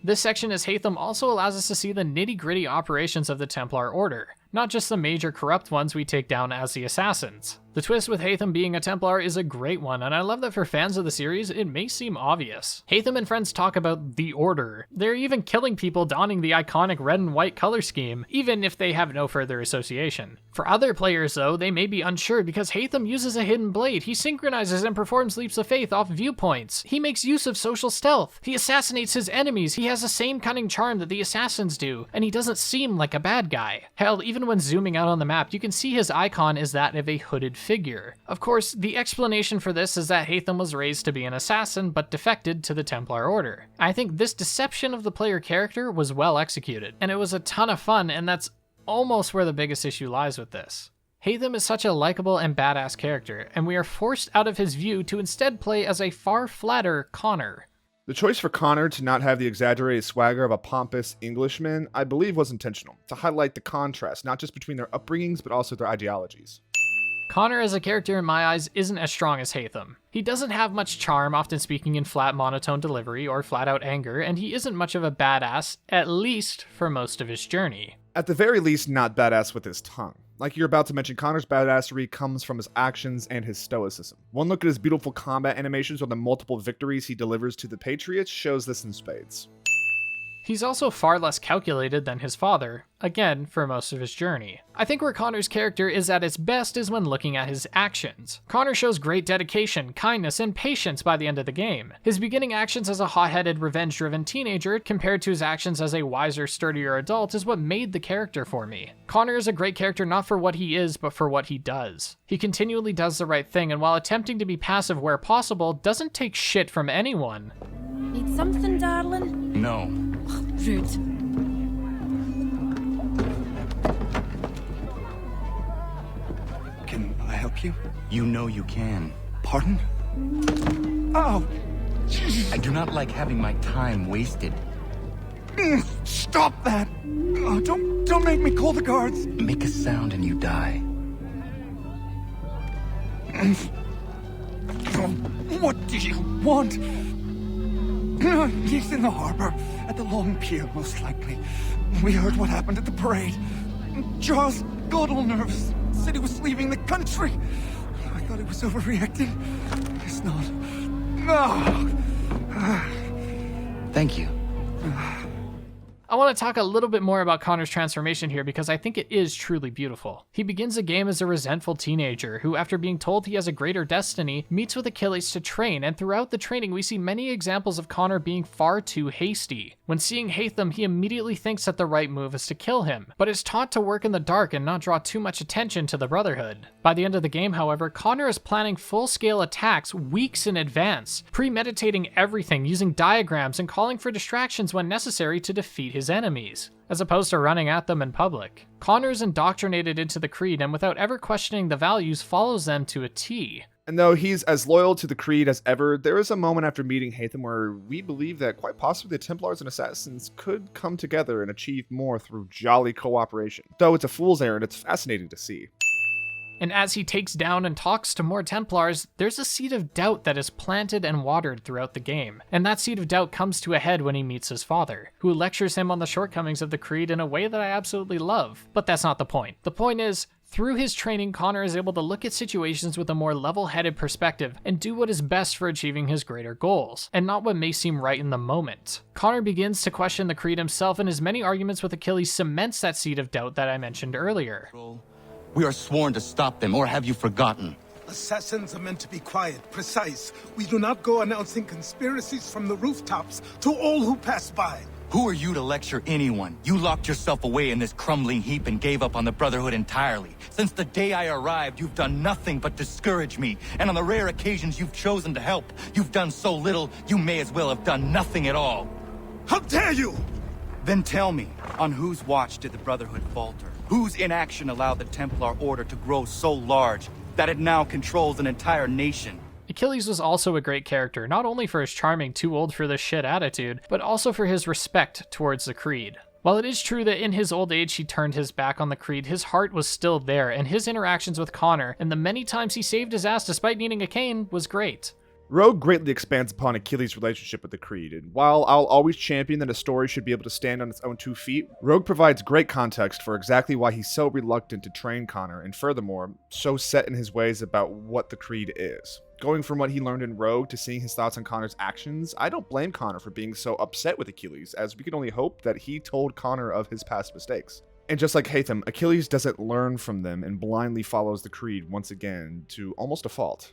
This section as Hatham also allows us to see the nitty-gritty operations of the Templar Order, not just the major corrupt ones we take down as the Assassins. The twist with Hatham being a Templar is a great one, and I love that for fans of the series, it may seem obvious. Hatham and friends talk about the Order. They're even killing people donning the iconic red and white color scheme, even if they have no further association. For other players though, they may be unsure because Hatham uses a hidden blade, he synchronizes and performs leaps of faith off viewpoints, he makes use of social stealth, he assassinates his enemies, he has the same cunning charm that the Assassins do, and he doesn't seem like a bad guy. Hell, even when zooming out on the map, you can see his icon is that of a hooded figure. Of course, the explanation for this is that Hatham was raised to be an assassin, but defected to the Templar Order. I think this deception of the player character was well executed, and it was a ton of fun, and that's almost where the biggest issue lies with this. Hatham is such a likable and badass character, and we are forced out of his view to instead play as a far flatter Connor. The choice for Connor to not have the exaggerated swagger of a pompous Englishman, I believe, was intentional, to highlight the contrast, not just between their upbringings, but also their ideologies. Connor as a character in my eyes isn't as strong as Hatham. He doesn't have much charm, often speaking in flat monotone delivery or flat out anger, and he isn't much of a badass, at least for most of his journey. At the very least, not badass with his tongue. Like you're about to mention, Connor's badassery comes from his actions and his stoicism. One look at his beautiful combat animations or the multiple victories he delivers to the Patriots shows this in spades. He's also far less calculated than his father, again, for most of his journey. I think where Connor's character is at its best is when looking at his actions. Connor shows great dedication, kindness, and patience by the end of the game. His beginning actions as a hot-headed, revenge-driven teenager compared to his actions as a wiser, sturdier adult is what made the character for me. Connor is a great character not for what he is, but for what he does. He continually does the right thing, and while attempting to be passive where possible, doesn't take shit from anyone. Need something, darling? No. Rude. Can I help you? You know you can. Pardon? Oh! I do not like having my time wasted. Stop that! Oh, don't make me call the guards. Make a sound and you die. What do you want? He's in the harbor, at the long pier, most likely. We heard what happened at the parade. Charles got all nervous, said he was leaving the country. I thought he was overreacting. It's not. No. Thank you. I want to talk a little bit more about Connor's transformation here because I think it is truly beautiful. He begins the game as a resentful teenager who, after being told he has a greater destiny, meets with Achilles to train, and throughout the training we see many examples of Connor being far too hasty. When seeing Hatham, he immediately thinks that the right move is to kill him, but is taught to work in the dark and not draw too much attention to the Brotherhood. By the end of the game, however, Connor is planning full-scale attacks weeks in advance, premeditating everything, using diagrams and calling for distractions when necessary to defeat his enemies, as opposed to running at them in public. Connor is indoctrinated into the Creed and without ever questioning the values follows them to a T. And though he's as loyal to the Creed as ever, there is a moment after meeting Hatham where we believe that quite possibly the Templars and Assassins could come together and achieve more through jolly cooperation. Though it's a fool's errand, it's fascinating to see. And as he takes down and talks to more Templars, there's a seed of doubt that is planted and watered throughout the game. And that seed of doubt comes to a head when he meets his father, who lectures him on the shortcomings of the Creed in a way that I absolutely love. But that's not the point. The point is, through his training, Connor is able to look at situations with a more level-headed perspective and do what is best for achieving his greater goals, and not what may seem right in the moment. Connor begins to question the Creed himself, and his many arguments with Achilles cements that seed of doubt that I mentioned earlier. We are sworn to stop them, or have you forgotten? Assassins are meant to be quiet, precise. We do not go announcing conspiracies from the rooftops to all who pass by. Who are you to lecture anyone? You locked yourself away in this crumbling heap and gave up on the Brotherhood entirely. Since the day I arrived, you've done nothing but discourage me. And on the rare occasions you've chosen to help, you've done so little, you may as well have done nothing at all. How dare you! Then tell me, on whose watch did the Brotherhood falter? Whose inaction allowed the Templar Order to grow so large that it now controls an entire nation? Achilles was also a great character, not only for his charming too old for this shit attitude, but also for his respect towards the Creed. While it is true that in his old age he turned his back on the Creed, his heart was still there, and his interactions with Connor, and the many times he saved his ass despite needing a cane, was great. Rogue greatly expands upon Achilles' relationship with the Creed, and while I'll always champion that a story should be able to stand on its own 2 feet, Rogue provides great context for exactly why he's so reluctant to train Connor, and furthermore, so set in his ways about what the Creed is. Going from what he learned in Rogue to seeing his thoughts on Connor's actions, I don't blame Connor for being so upset with Achilles, as we can only hope that he told Connor of his past mistakes. And just like Hatham, Achilles doesn't learn from them and blindly follows the Creed once again to almost a fault.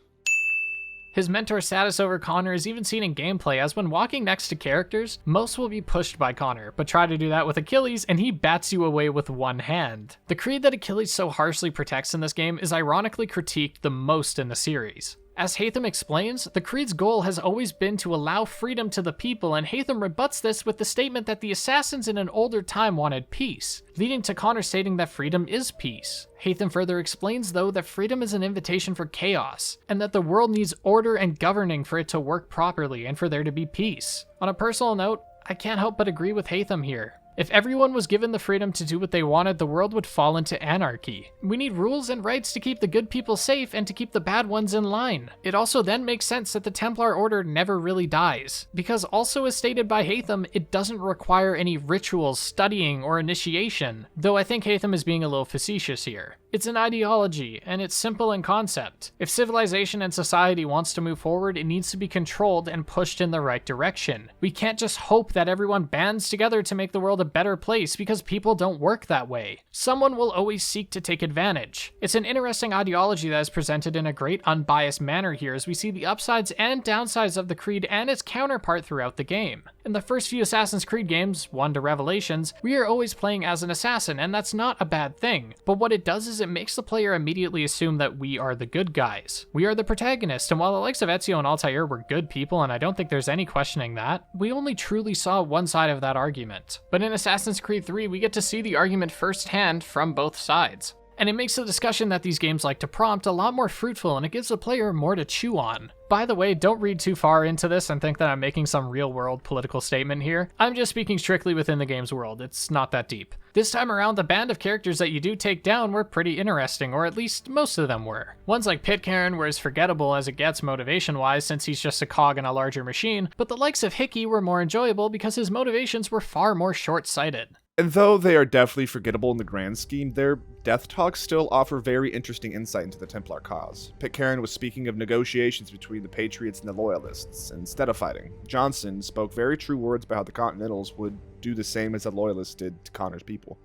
His mentor's status over Connor is even seen in gameplay, as when walking next to characters, most will be pushed by Connor, but try to do that with Achilles and he bats you away with one hand. The Creed that Achilles so harshly protects in this game is ironically critiqued the most in the series. As Hatham explains, the Creed's goal has always been to allow freedom to the people, and Hatham rebuts this with the statement that the assassins in an older time wanted peace, leading to Connor stating that freedom is peace. Hatham further explains, though, that freedom is an invitation for chaos, and that the world needs order and governing for it to work properly and for there to be peace. On a personal note, I can't help but agree with Hatham here. If everyone was given the freedom to do what they wanted, the world would fall into anarchy. We need rules and rights to keep the good people safe and to keep the bad ones in line. It also then makes sense that the Templar Order never really dies, because also as stated by Hatham, it doesn't require any rituals, studying, or initiation, though I think Hatham is being a little facetious here. It's an ideology, and it's simple in concept. If civilization and society wants to move forward, it needs to be controlled and pushed in the right direction. We can't just hope that everyone bands together to make the world a better place, because people don't work that way. Someone will always seek to take advantage. It's an interesting ideology that is presented in a great unbiased manner here, as we see the upsides and downsides of the Creed and its counterpart throughout the game. In the first few Assassin's Creed games, 1 to Revelations, we are always playing as an assassin, and that's not a bad thing. But what it does is it makes the player immediately assume that we are the good guys. We are the protagonists, and while the likes of Ezio and Altair were good people, and I don't think there's any questioning that, we only truly saw one side of that argument. But in Assassin's Creed 3, we get to see the argument firsthand from both sides. And it makes the discussion that these games like to prompt a lot more fruitful, and it gives the player more to chew on. By the way, don't read too far into this and think that I'm making some real-world political statement here. I'm just speaking strictly within the game's world. It's not that deep. This time around, the band of characters that you do take down were pretty interesting, or at least most of them were. Ones like Pitcairn were as forgettable as it gets motivation-wise, since he's just a cog in a larger machine, but the likes of Hickey were more enjoyable because his motivations were far more short-sighted. And though they are definitely forgettable in the grand scheme, their death talks still offer very interesting insight into the Templar cause. Pitcairn was speaking of negotiations between the Patriots and the Loyalists instead of fighting. Johnson spoke very true words about how the Continentals would do the same as the Loyalists did to Connor's people.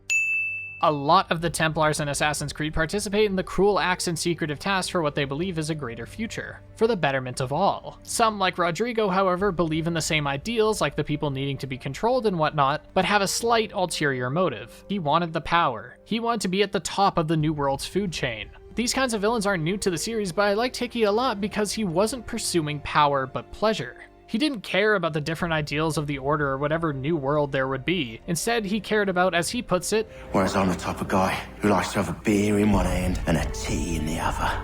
A lot of the Templars in Assassin's Creed participate in the cruel acts and secretive tasks for what they believe is a greater future, for the betterment of all. Some, like Rodrigo, however, believe in the same ideals, like the people needing to be controlled and whatnot, but have a slight ulterior motive. He wanted the power. He wanted to be at the top of the New World's food chain. These kinds of villains aren't new to the series, but I liked Hickey a lot because he wasn't pursuing power but pleasure. He didn't care about the different ideals of the Order or whatever new world there would be. Instead, he cared about, as he puts it, whereas I'm the type of guy who likes to have a beer in one hand and a tea in the other.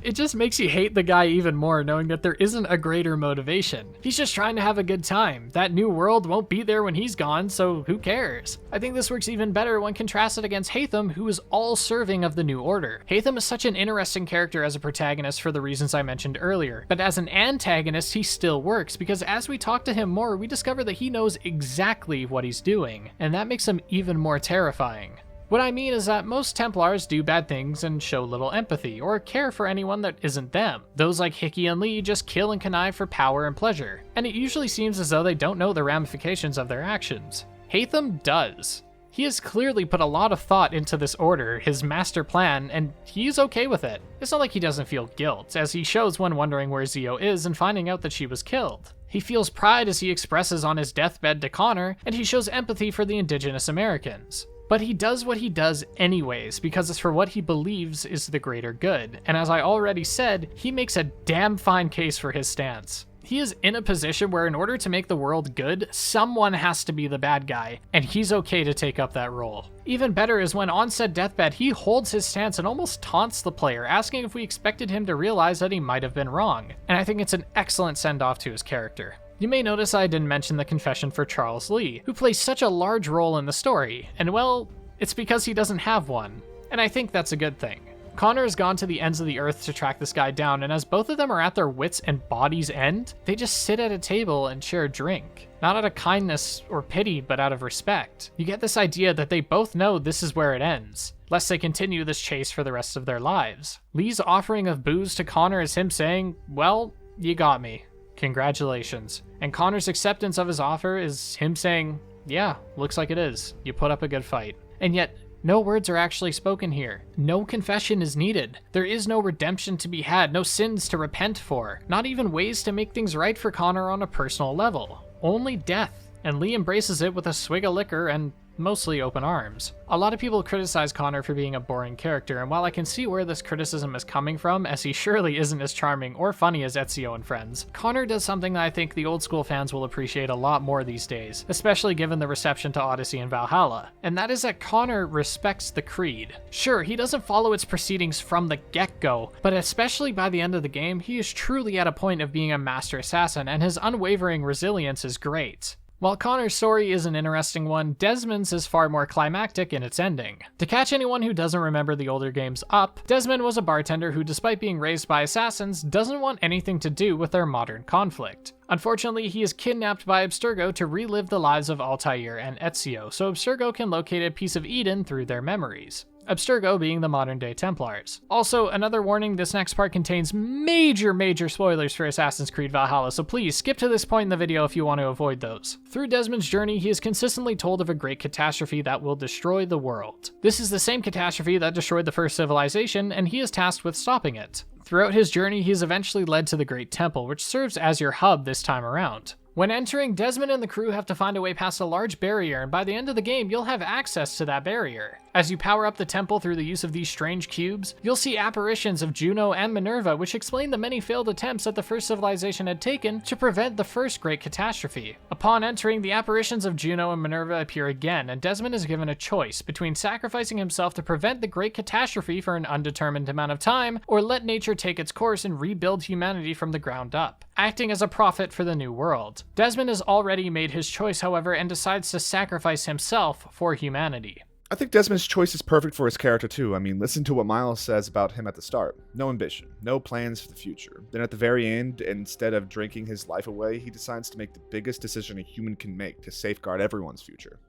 It just makes you hate the guy even more knowing that there isn't a greater motivation. He's just trying to have a good time. That new world won't be there when he's gone, so who cares? I think this works even better when contrasted against Haytham, who is all serving of the New Order. Haytham is such an interesting character as a protagonist for the reasons I mentioned earlier, but as an antagonist he still works because as we talk to him more, we discover that he knows exactly what he's doing, and that makes him even more terrifying. What I mean is that most Templars do bad things and show little empathy, or care for anyone that isn't them. Those like Hickey and Lee just kill and connive for power and pleasure, and it usually seems as though they don't know the ramifications of their actions. Haytham does. He has clearly put a lot of thought into this order, his master plan, and he's okay with it. It's not like he doesn't feel guilt, as he shows when wondering where Ezio is and finding out that she was killed. He feels pride as he expresses on his deathbed to Connor, and he shows empathy for the indigenous Americans. But he does what he does anyways, because it's for what he believes is the greater good, and as I already said, he makes a damn fine case for his stance. He is in a position where in order to make the world good, someone has to be the bad guy, and he's okay to take up that role. Even better is when on said deathbed, he holds his stance and almost taunts the player, asking if we expected him to realize that he might have been wrong, and I think it's an excellent send-off to his character. You may notice I didn't mention the confession for Charles Lee, who plays such a large role in the story, and well, it's because he doesn't have one, and I think that's a good thing. Connor has gone to the ends of the earth to track this guy down, and as both of them are at their wits' and bodies' end, they just sit at a table and share a drink. Not out of kindness or pity, but out of respect. You get this idea that they both know this is where it ends, lest they continue this chase for the rest of their lives. Lee's offering of booze to Connor is him saying, well, you got me. Congratulations. And Connor's acceptance of his offer is him saying, yeah, looks like it is. You put up a good fight. And yet, no words are actually spoken here. No confession is needed. There is no redemption to be had, no sins to repent for, not even ways to make things right for Connor on a personal level. Only death, and Lee embraces it with a swig of liquor and mostly open arms. A lot of people criticize Connor for being a boring character, and while I can see where this criticism is coming from, as he surely isn't as charming or funny as Ezio and friends, Connor does something that I think the old school fans will appreciate a lot more these days, especially given the reception to Odyssey and Valhalla, and that is that Connor respects the Creed. Sure, he doesn't follow its proceedings from the get-go, but especially by the end of the game, he is truly at a point of being a master assassin, and his unwavering resilience is great. While Connor's story is an interesting one, Desmond's is far more climactic in its ending. To catch anyone who doesn't remember the older games up, Desmond was a bartender who, despite being raised by assassins, doesn't want anything to do with their modern conflict. Unfortunately, he is kidnapped by Abstergo to relive the lives of Altair and Ezio, so Abstergo can locate a piece of Eden through their memories. Abstergo being the modern-day Templars. Also, another warning, this next part contains major spoilers for Assassin's Creed Valhalla, so please skip to this point in the video if you want to avoid those. Through Desmond's journey, he is consistently told of a great catastrophe that will destroy the world. This is the same catastrophe that destroyed the first civilization, and he is tasked with stopping it. Throughout his journey, he is eventually led to the Great Temple, which serves as your hub this time around. When entering, Desmond and the crew have to find a way past a large barrier, and by the end of the game, you'll have access to that barrier. As you power up the temple through the use of these strange cubes, you'll see apparitions of Juno and Minerva, which explain the many failed attempts that the first civilization had taken to prevent the first great catastrophe. Upon entering, the apparitions of Juno and Minerva appear again, and Desmond is given a choice between sacrificing himself to prevent the great catastrophe for an undetermined amount of time, or let nature take its course and rebuild humanity from the ground up, acting as a prophet for the new world. Desmond has already made his choice, however, and decides to sacrifice himself for humanity. I think Desmond's choice is perfect for his character too. I mean, listen to what Miles says about him at the start. No ambition, no plans for the future. Then at the very end, instead of drinking his life away, he decides to make the biggest decision a human can make to safeguard everyone's future.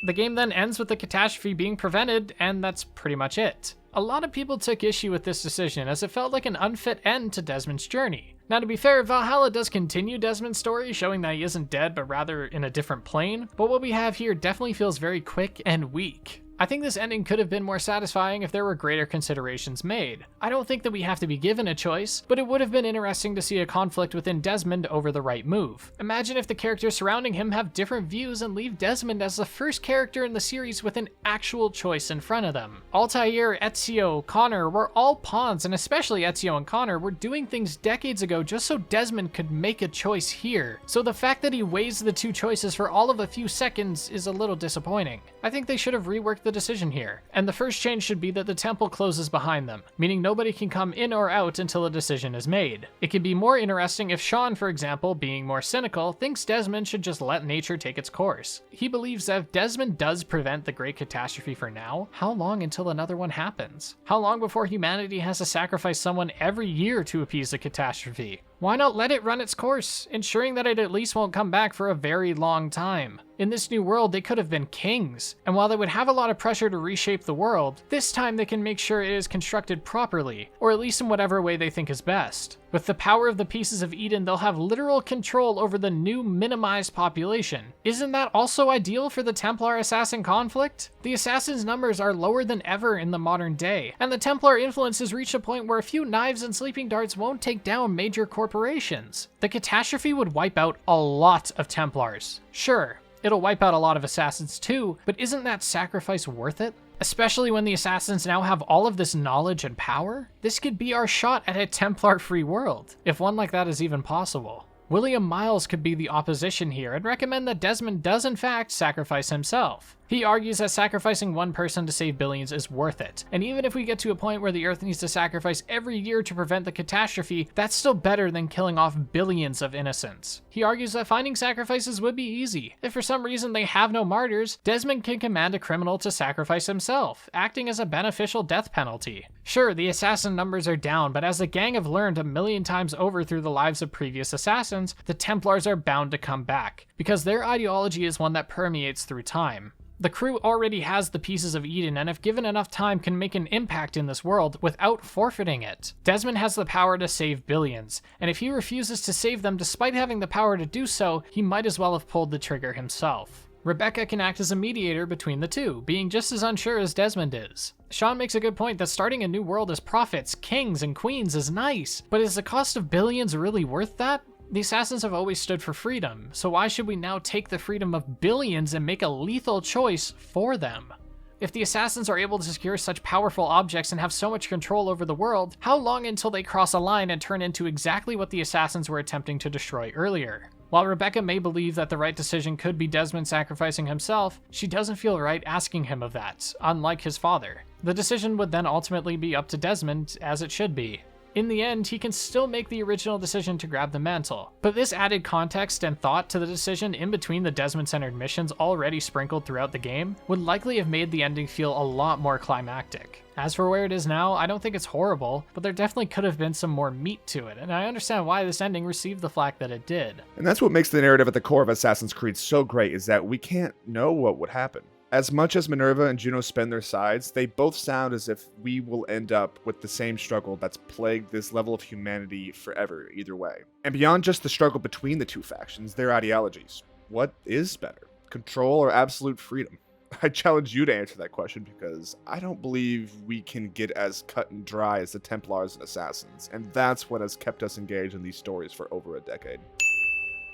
The game then ends with the catastrophe being prevented, and that's pretty much it. A lot of people took issue with this decision as it felt like an unfit end to Desmond's journey. Now, to be fair, Valhalla does continue Desmond's story, showing that he isn't dead but rather in a different plane, but what we have here definitely feels very quick and weak. I think this ending could have been more satisfying if there were greater considerations made. I don't think that we have to be given a choice, but it would have been interesting to see a conflict within Desmond over the right move. Imagine if the characters surrounding him have different views and leave Desmond as the first character in the series with an actual choice in front of them. Altair, Ezio, Connor were all pawns, and especially Ezio and Connor were doing things decades ago just so Desmond could make a choice here. So the fact that he weighs the two choices for all of a few seconds is a little disappointing. I think they should have reworked the decision here, and the first change should be that the temple closes behind them, meaning nobody can come in or out until a decision is made. It could be more interesting if Sean, for example, being more cynical, thinks Desmond should just let nature take its course. He believes that if Desmond does prevent the great catastrophe for now, how long until another one happens? How long before humanity has to sacrifice someone every year to appease the catastrophe? Why not let it run its course, ensuring that it at least won't come back for a very long time? In this new world, they could have been kings, and while they would have a lot of pressure to reshape the world, this time they can make sure it is constructed properly, or at least in whatever way they think is best. With the power of the Pieces of Eden, they'll have literal control over the new minimized population. Isn't that also ideal for the Templar-Assassin conflict? The Assassins' numbers are lower than ever in the modern day, and the Templar influence has reached a point where a few knives and sleeping darts won't take down major corporations. The catastrophe would wipe out a lot of Templars. Sure, it'll wipe out a lot of Assassins too, but isn't that sacrifice worth it? Especially when the Assassins now have all of this knowledge and power? This could be our shot at a Templar-free world, if one like that is even possible. William Miles could be the opposition here and recommend that Desmond does in fact sacrifice himself. He argues that sacrificing one person to save billions is worth it, and even if we get to a point where the Earth needs to sacrifice every year to prevent the catastrophe, that's still better than killing off billions of innocents. He argues that finding sacrifices would be easy. If for some reason they have no martyrs, Desmond can command a criminal to sacrifice himself, acting as a beneficial death penalty. Sure, the assassin numbers are down, but as the gang have learned a million times over through the lives of previous assassins, the Templars are bound to come back, because their ideology is one that permeates through time. The crew already has the Pieces of Eden, and if given enough time can make an impact in this world without forfeiting it. Desmond has the power to save billions, and if he refuses to save them despite having the power to do so, he might as well have pulled the trigger himself. Rebecca can act as a mediator between the two, being just as unsure as Desmond is. Sean makes a good point that starting a new world as prophets, kings, and queens is nice, but is the cost of billions really worth that? The Assassins have always stood for freedom, so why should we now take the freedom of billions and make a lethal choice for them? If the Assassins are able to secure such powerful objects and have so much control over the world, how long until they cross a line and turn into exactly what the Assassins were attempting to destroy earlier? While Rebecca may believe that the right decision could be Desmond sacrificing himself, she doesn't feel right asking him of that, unlike his father. The decision would then ultimately be up to Desmond, as it should be. In the end, he can still make the original decision to grab the mantle, but this added context and thought to the decision in between the Desmond-centered missions already sprinkled throughout the game would likely have made the ending feel a lot more climactic. As for where it is now, I don't think it's horrible, but there definitely could have been some more meat to it, and I understand why this ending received the flack that it did. And that's what makes the narrative at the core of Assassin's Creed so great, is that we can't know what would happen. As much as Minerva and Juno spend their sides, they both sound as if we will end up with the same struggle that's plagued this level of humanity forever, either way. And beyond just the struggle between the two factions, their ideologies. What is better? Control or absolute freedom? I challenge you to answer that question, because I don't believe we can get as cut and dry as the Templars and Assassins, and that's what has kept us engaged in these stories for over a decade.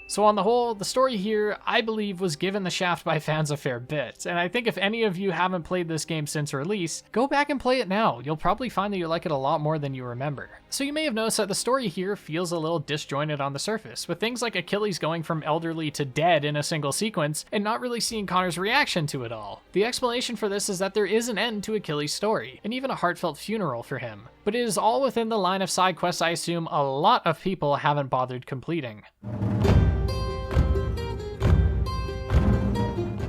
So on the whole, the story here, I believe, was given the shaft by fans a fair bit, and I think if any of you haven't played this game since release, go back and play it now. You'll probably find that you like it a lot more than you remember. So you may have noticed that the story here feels a little disjointed on the surface, with things like Achilles going from elderly to dead in a single sequence, and not really seeing Connor's reaction to it all. The explanation for this is that there is an end to Achilles' story, and even a heartfelt funeral for him. But it is all within the line of side quests I assume a lot of people haven't bothered completing.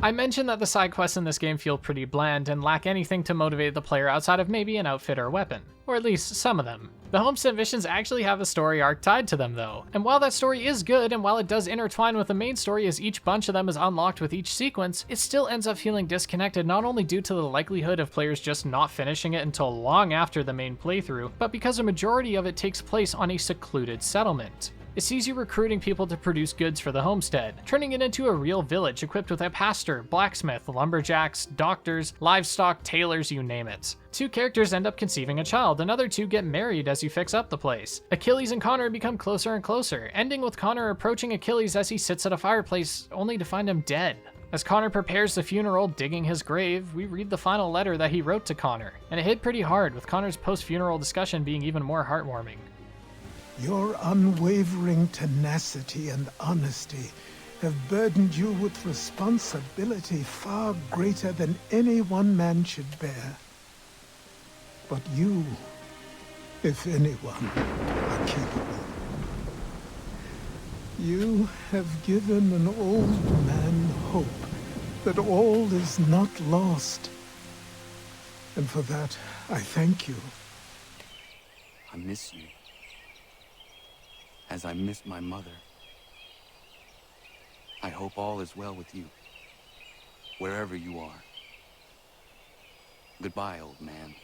I mentioned that the side quests in this game feel pretty bland and lack anything to motivate the player outside of maybe an outfit or weapon. Or at least some of them. The Homestead missions actually have a story arc tied to them though, and while that story is good and while it does intertwine with the main story as each bunch of them is unlocked with each sequence, it still ends up feeling disconnected not only due to the likelihood of players just not finishing it until long after the main playthrough, but because a majority of it takes place on a secluded settlement. It sees you recruiting people to produce goods for the homestead, turning it into a real village equipped with a pastor, blacksmith, lumberjacks, doctors, livestock, tailors, you name it. 2 characters end up conceiving a child, another 2 get married as you fix up the place. Achilles and Connor become closer and closer, ending with Connor approaching Achilles as he sits at a fireplace, only to find him dead. As Connor prepares the funeral, digging his grave, we read the final letter that he wrote to Connor, and it hit pretty hard, with Connor's post-funeral discussion being even more heartwarming. Your unwavering tenacity and honesty have burdened you with responsibility far greater than any one man should bear. But you, if anyone, are capable. You have given an old man hope that all is not lost. And for that, I thank you. I miss you. As I miss my mother. I hope all is well with you, wherever you are. Goodbye, old man.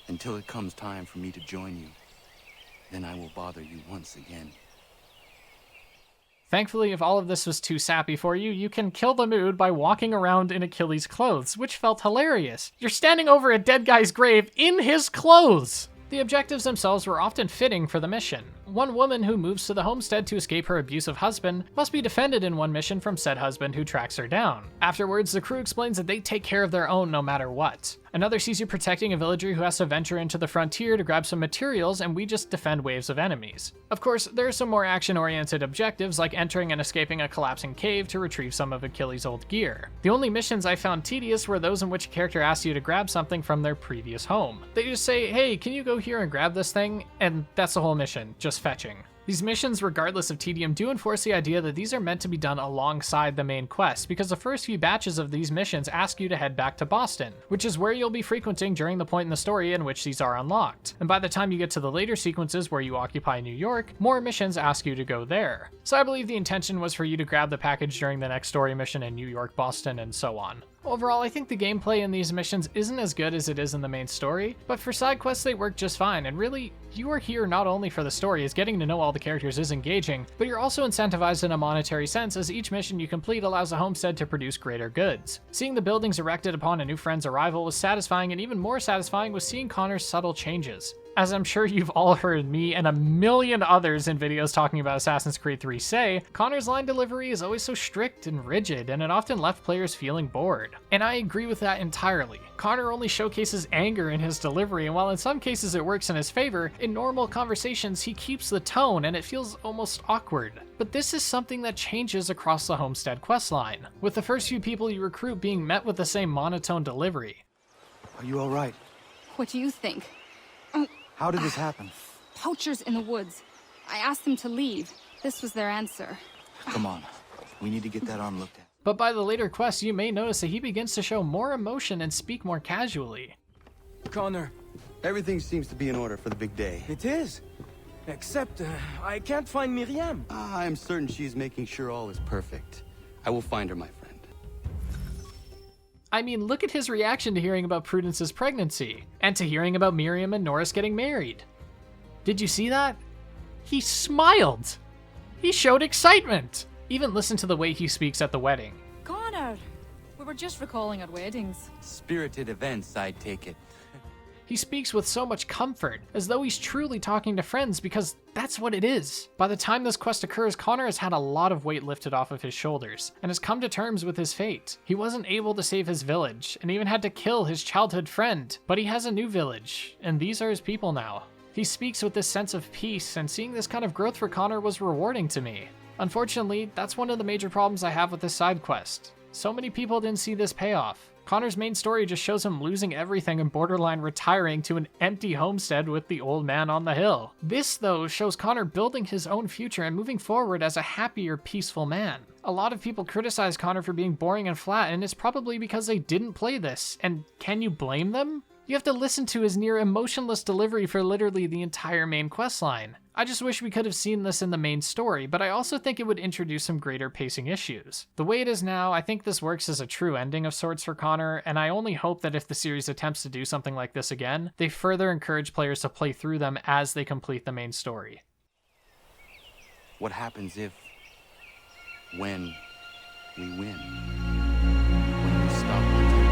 Until it comes time for me to join you, then I will bother you once again. Thankfully, if all of this was too sappy for you, you can kill the mood by walking around in Achilles' clothes, which felt hilarious. You're standing over a dead guy's grave in his clothes! The objectives themselves were often fitting for the mission. One woman who moves to the homestead to escape her abusive husband must be defended in one mission from said husband who tracks her down. Afterwards, the crew explains that they take care of their own no matter what. Another sees you protecting a villager who has to venture into the frontier to grab some materials, and we just defend waves of enemies. Of course, there are some more action-oriented objectives like entering and escaping a collapsing cave to retrieve some of Achilles' old gear. The only missions I found tedious were those in which a character asks you to grab something from their previous home. They just say, hey, can you go here and grab this thing? And that's the whole mission, just fetching. These missions, regardless of tedium, do enforce the idea that these are meant to be done alongside the main quest, because the first few batches of these missions ask you to head back to Boston, which is where you'll be frequenting during the point in the story in which these are unlocked. And by the time you get to the later sequences where you occupy New York, more missions ask you to go there. So I believe the intention was for you to grab the package during the next story mission in New York, Boston, and so on. Overall, I think the gameplay in these missions isn't as good as it is in the main story, but for side quests they work just fine, and really, you are here not only for the story, as getting to know all the characters is engaging, but you're also incentivized in a monetary sense, as each mission you complete allows the homestead to produce greater goods. Seeing the buildings erected upon a new friend's arrival was satisfying, and even more satisfying was seeing Connor's subtle changes. As I'm sure you've all heard me and a million others in videos talking about Assassin's Creed 3 say, Connor's line delivery is always so strict and rigid, and it often left players feeling bored. And I agree with that entirely. Connor only showcases anger in his delivery, and while in some cases it works in his favor, in normal conversations he keeps the tone and it feels almost awkward. But this is something that changes across the Homestead questline, with the first few people you recruit being met with the same monotone delivery. Are you all right? What do you think? How did this happen? Poachers in the woods. I asked them to leave. This was their answer. Come on. We need to get that arm looked at. But by the later quests, you may notice that he begins to show more emotion and speak more casually. Connor, Everything seems to be in order for the big day. it is. Except, I can't find Miriam. I'm certain she's making sure all is perfect. I will find her, my friend. I mean, look at his reaction to hearing about Prudence's pregnancy, and to hearing about Miriam and Norris getting married. Did you see that? He smiled! He showed excitement! Even listen to the way he speaks at the wedding. Connor, we were just recalling our weddings. Spirited events, I take it. He speaks with so much comfort, as though he's truly talking to friends, because that's what it is. By the time this quest occurs, Connor has had a lot of weight lifted off of his shoulders, and has come to terms with his fate. He wasn't able to save his village, and even had to kill his childhood friend, but he has a new village, and these are his people now. He speaks with this sense of peace, and seeing this kind of growth for Connor was rewarding to me. Unfortunately, that's one of the major problems I have with this side quest. So many people didn't see this payoff. Connor's main story just shows him losing everything and borderline retiring to an empty homestead with the old man on the hill. This, though, shows Connor building his own future and moving forward as a happier, peaceful man. A lot of people criticize Connor for being boring and flat, and it's probably because they didn't play this. And can you blame them? You have to listen to his near emotionless delivery for literally the entire main questline. I just wish we could have seen this in the main story, but I also think it would introduce some greater pacing issues. The way it is now, I think this works as a true ending of sorts for Connor, and I only hope that if the series attempts to do something like this again, they further encourage players to play through them as they complete the main story. What happens if... when we win? When we stop pretending?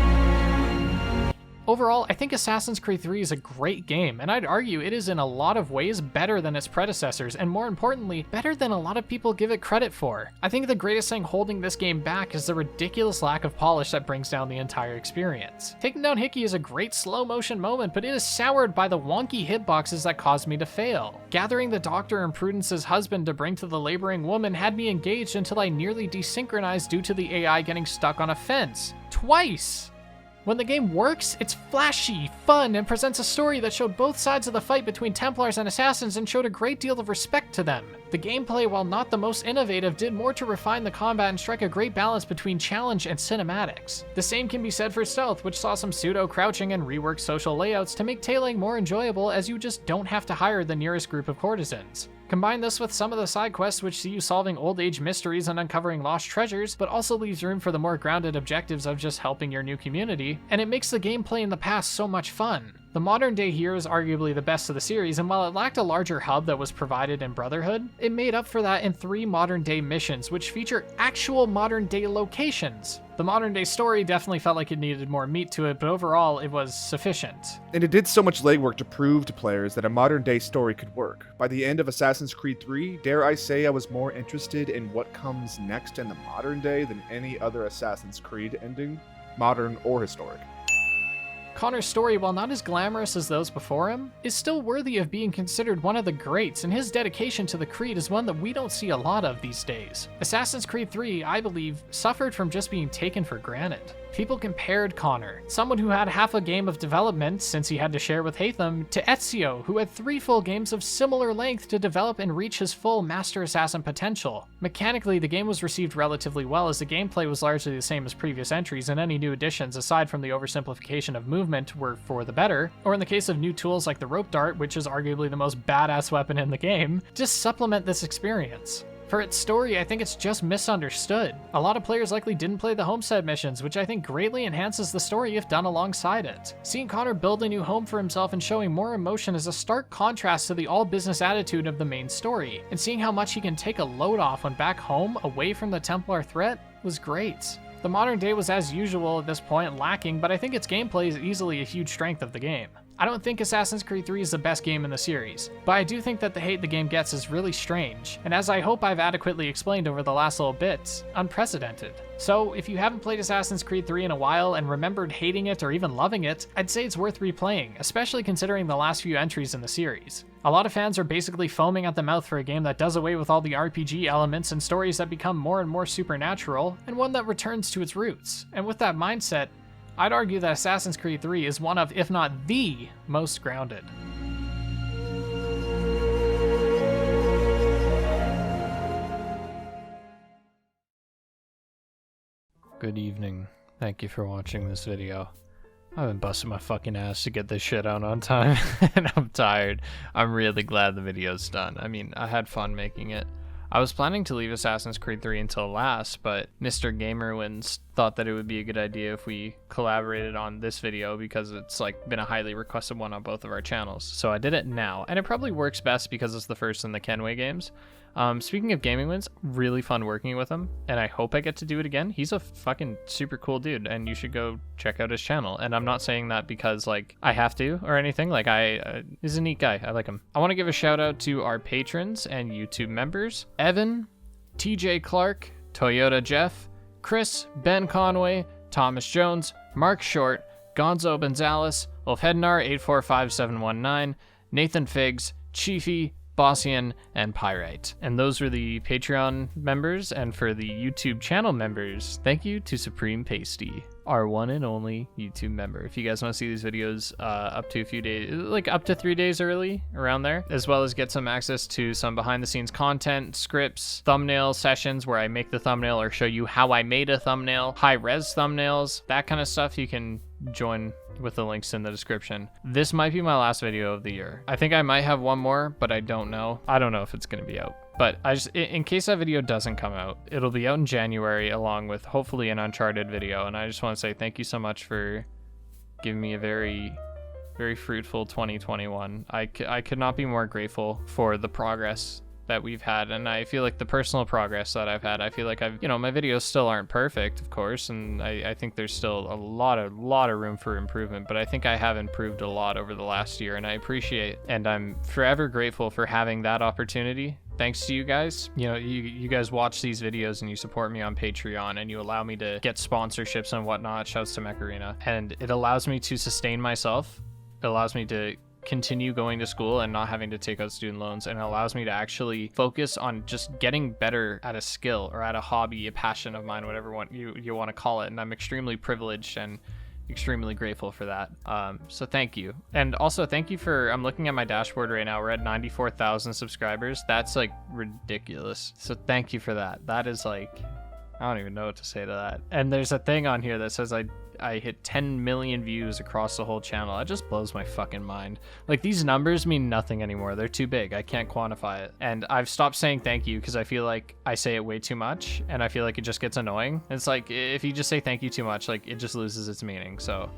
Overall, I think Assassin's Creed 3 is a great game, and I'd argue it is in a lot of ways better than its predecessors, and more importantly, better than a lot of people give it credit for. I think the greatest thing holding this game back is the ridiculous lack of polish that brings down the entire experience. Taking down Hickey is a great slow motion moment, but it is soured by the wonky hitboxes that caused me to fail. Gathering the Doctor and Prudence's husband to bring to the laboring woman had me engaged until I nearly desynchronized due to the AI getting stuck on a fence. Twice! When the game works, it's flashy, fun, and presents a story that showed both sides of the fight between Templars and Assassins and showed a great deal of respect to them. The gameplay, while not the most innovative, did more to refine the combat and strike a great balance between challenge and cinematics. The same can be said for stealth, which saw some pseudo-crouching and reworked social layouts to make tailing more enjoyable, as you just don't have to hire the nearest group of courtesans. Combine this with some of the side quests which see you solving old age mysteries and uncovering lost treasures, but also leaves room for the more grounded objectives of just helping your new community, and it makes the gameplay in the past so much fun. The modern day here is arguably the best of the series, and while it lacked a larger hub that was provided in Brotherhood, it made up for that in 3 modern day missions which feature actual modern day locations. The modern day story definitely felt like it needed more meat to it, but overall it was sufficient. And it did so much legwork to prove to players that a modern day story could work. By the end of Assassin's Creed 3, dare I say I was more interested in what comes next in the modern day than any other Assassin's Creed ending, modern or historic. Connor's story, while not as glamorous as those before him, is still worthy of being considered one of the greats, and his dedication to the Creed is one that we don't see a lot of these days. Assassin's Creed 3, I believe, suffered from just being taken for granted. People compared Connor, someone who had half a game of development since he had to share with Hatham, to Ezio, who had 3 full games of similar length to develop and reach his full Master Assassin potential. Mechanically, the game was received relatively well, as the gameplay was largely the same as previous entries, and any new additions, aside from the oversimplification of movement, were for the better, or in the case of new tools like the rope dart, which is arguably the most badass weapon in the game, just supplement this experience. For its story, I think it's just misunderstood. A lot of players likely didn't play the Homestead missions, which I think greatly enhances the story if done alongside it. Seeing Connor build a new home for himself and showing more emotion is a stark contrast to the all-business attitude of the main story, and seeing how much he can take a load off when back home, away from the Templar threat, was great. The modern day was as usual at this point lacking, but I think its gameplay is easily a huge strength of the game. I don't think Assassin's Creed 3 is the best game in the series, but I do think that the hate the game gets is really strange, and as I hope I've adequately explained over the last little bit, unprecedented. So if you haven't played Assassin's Creed 3 in a while and remembered hating it or even loving it, I'd say it's worth replaying, especially considering the last few entries in the series. A lot of fans are basically foaming at the mouth for a game that does away with all the RPG elements and stories that become more and more supernatural, and one that returns to its roots. And with that mindset, I'd argue that Assassin's Creed 3 is one of, if not the, most grounded. Good evening. Thank you for watching this video. I've been busting my fucking ass to get this shit out on time, and I'm tired. I'm really glad the video's done. I mean, I had fun making it. I was planning to leave Assassin's Creed 3 until last, but Mr. GamingWins thought that it would be a good idea if we collaborated on this video because it's like been a highly requested one on both of our channels. So I did it now, and it probably works best because it's the first in the Kenway games. Speaking of GamingWins, really fun working with him, and I hope I get to do it again. He's a fucking super cool dude, and you should go check out his channel. And I'm not saying that because like I have to or anything. Like he's a neat guy. I like him. I want to give a shout out to our patrons and YouTube members: Evan, TJ Clark, Toyota Jeff, Chris, Ben Conway, Thomas Jones, Mark Short, Gonzo Gonzalez, Wolfhednar 845719, Nathan Figs, Chiefy, Bossian, and Pyrite. And those were the Patreon members, and for the YouTube channel members, thank you to Supreme Pasty, our one and only YouTube member. If you guys want to see these videos up to a few days, like up to 3 days early, around there, as well as get some access to some behind the scenes content, scripts, thumbnail sessions where I make the thumbnail or show you how I made a thumbnail, high res thumbnails, that kind of stuff, you can join with the links in the description. This might be my last video of the year. I think I might have one more, but I don't know. I don't know if it's going to be out. But in case that video doesn't come out, it'll be out in January along with hopefully an Uncharted video. And I just want to say thank you so much for giving me a very, very fruitful 2021. I could not be more grateful for the progress that we've had, and I feel like the personal progress that I've had, I feel like my videos still aren't perfect, of course, and I think there's still a lot of room for improvement, but I think I have improved a lot over the last year, and I appreciate, and I'm forever grateful for having that opportunity. Thanks to you guys. You guys watch these videos and you support me on Patreon and you allow me to get sponsorships and whatnot. Shouts to Mech Arena. And it allows me to sustain myself. It allows me to continue going to school and not having to take out student loans, and it allows me to actually focus on just getting better at a skill or at a hobby, a passion of mine, whatever you want to call it. And I'm extremely privileged and extremely grateful for that. So thank you. And also thank you for, I'm looking at my dashboard right now, we're at 94,000 subscribers. That's like ridiculous. So thank you for that. That is like, I don't even know what to say to that. And there's a thing on here that says I hit 10 million views across the whole channel. That just blows my fucking mind. Like, these numbers mean nothing anymore. They're too big. I can't quantify it. And I've stopped saying thank you because I feel like I say it way too much and I feel like it just gets annoying. It's like, if you just say thank you too much, like, it just loses its meaning. So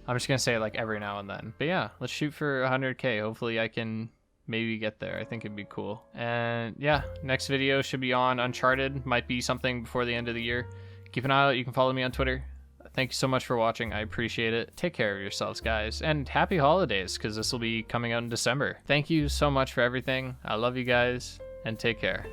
I'm just gonna say it like every now and then. But yeah, let's shoot for 100K. Hopefully I can maybe get there. I think it'd be cool. And yeah, next video should be on Uncharted. Might be something before the end of the year. Keep an eye out. You can follow me on Twitter. Thank you so much for watching. I appreciate it. Take care of yourselves, guys, and happy holidays, because this will be coming out in December. Thank you so much for everything. I love you guys, and take care.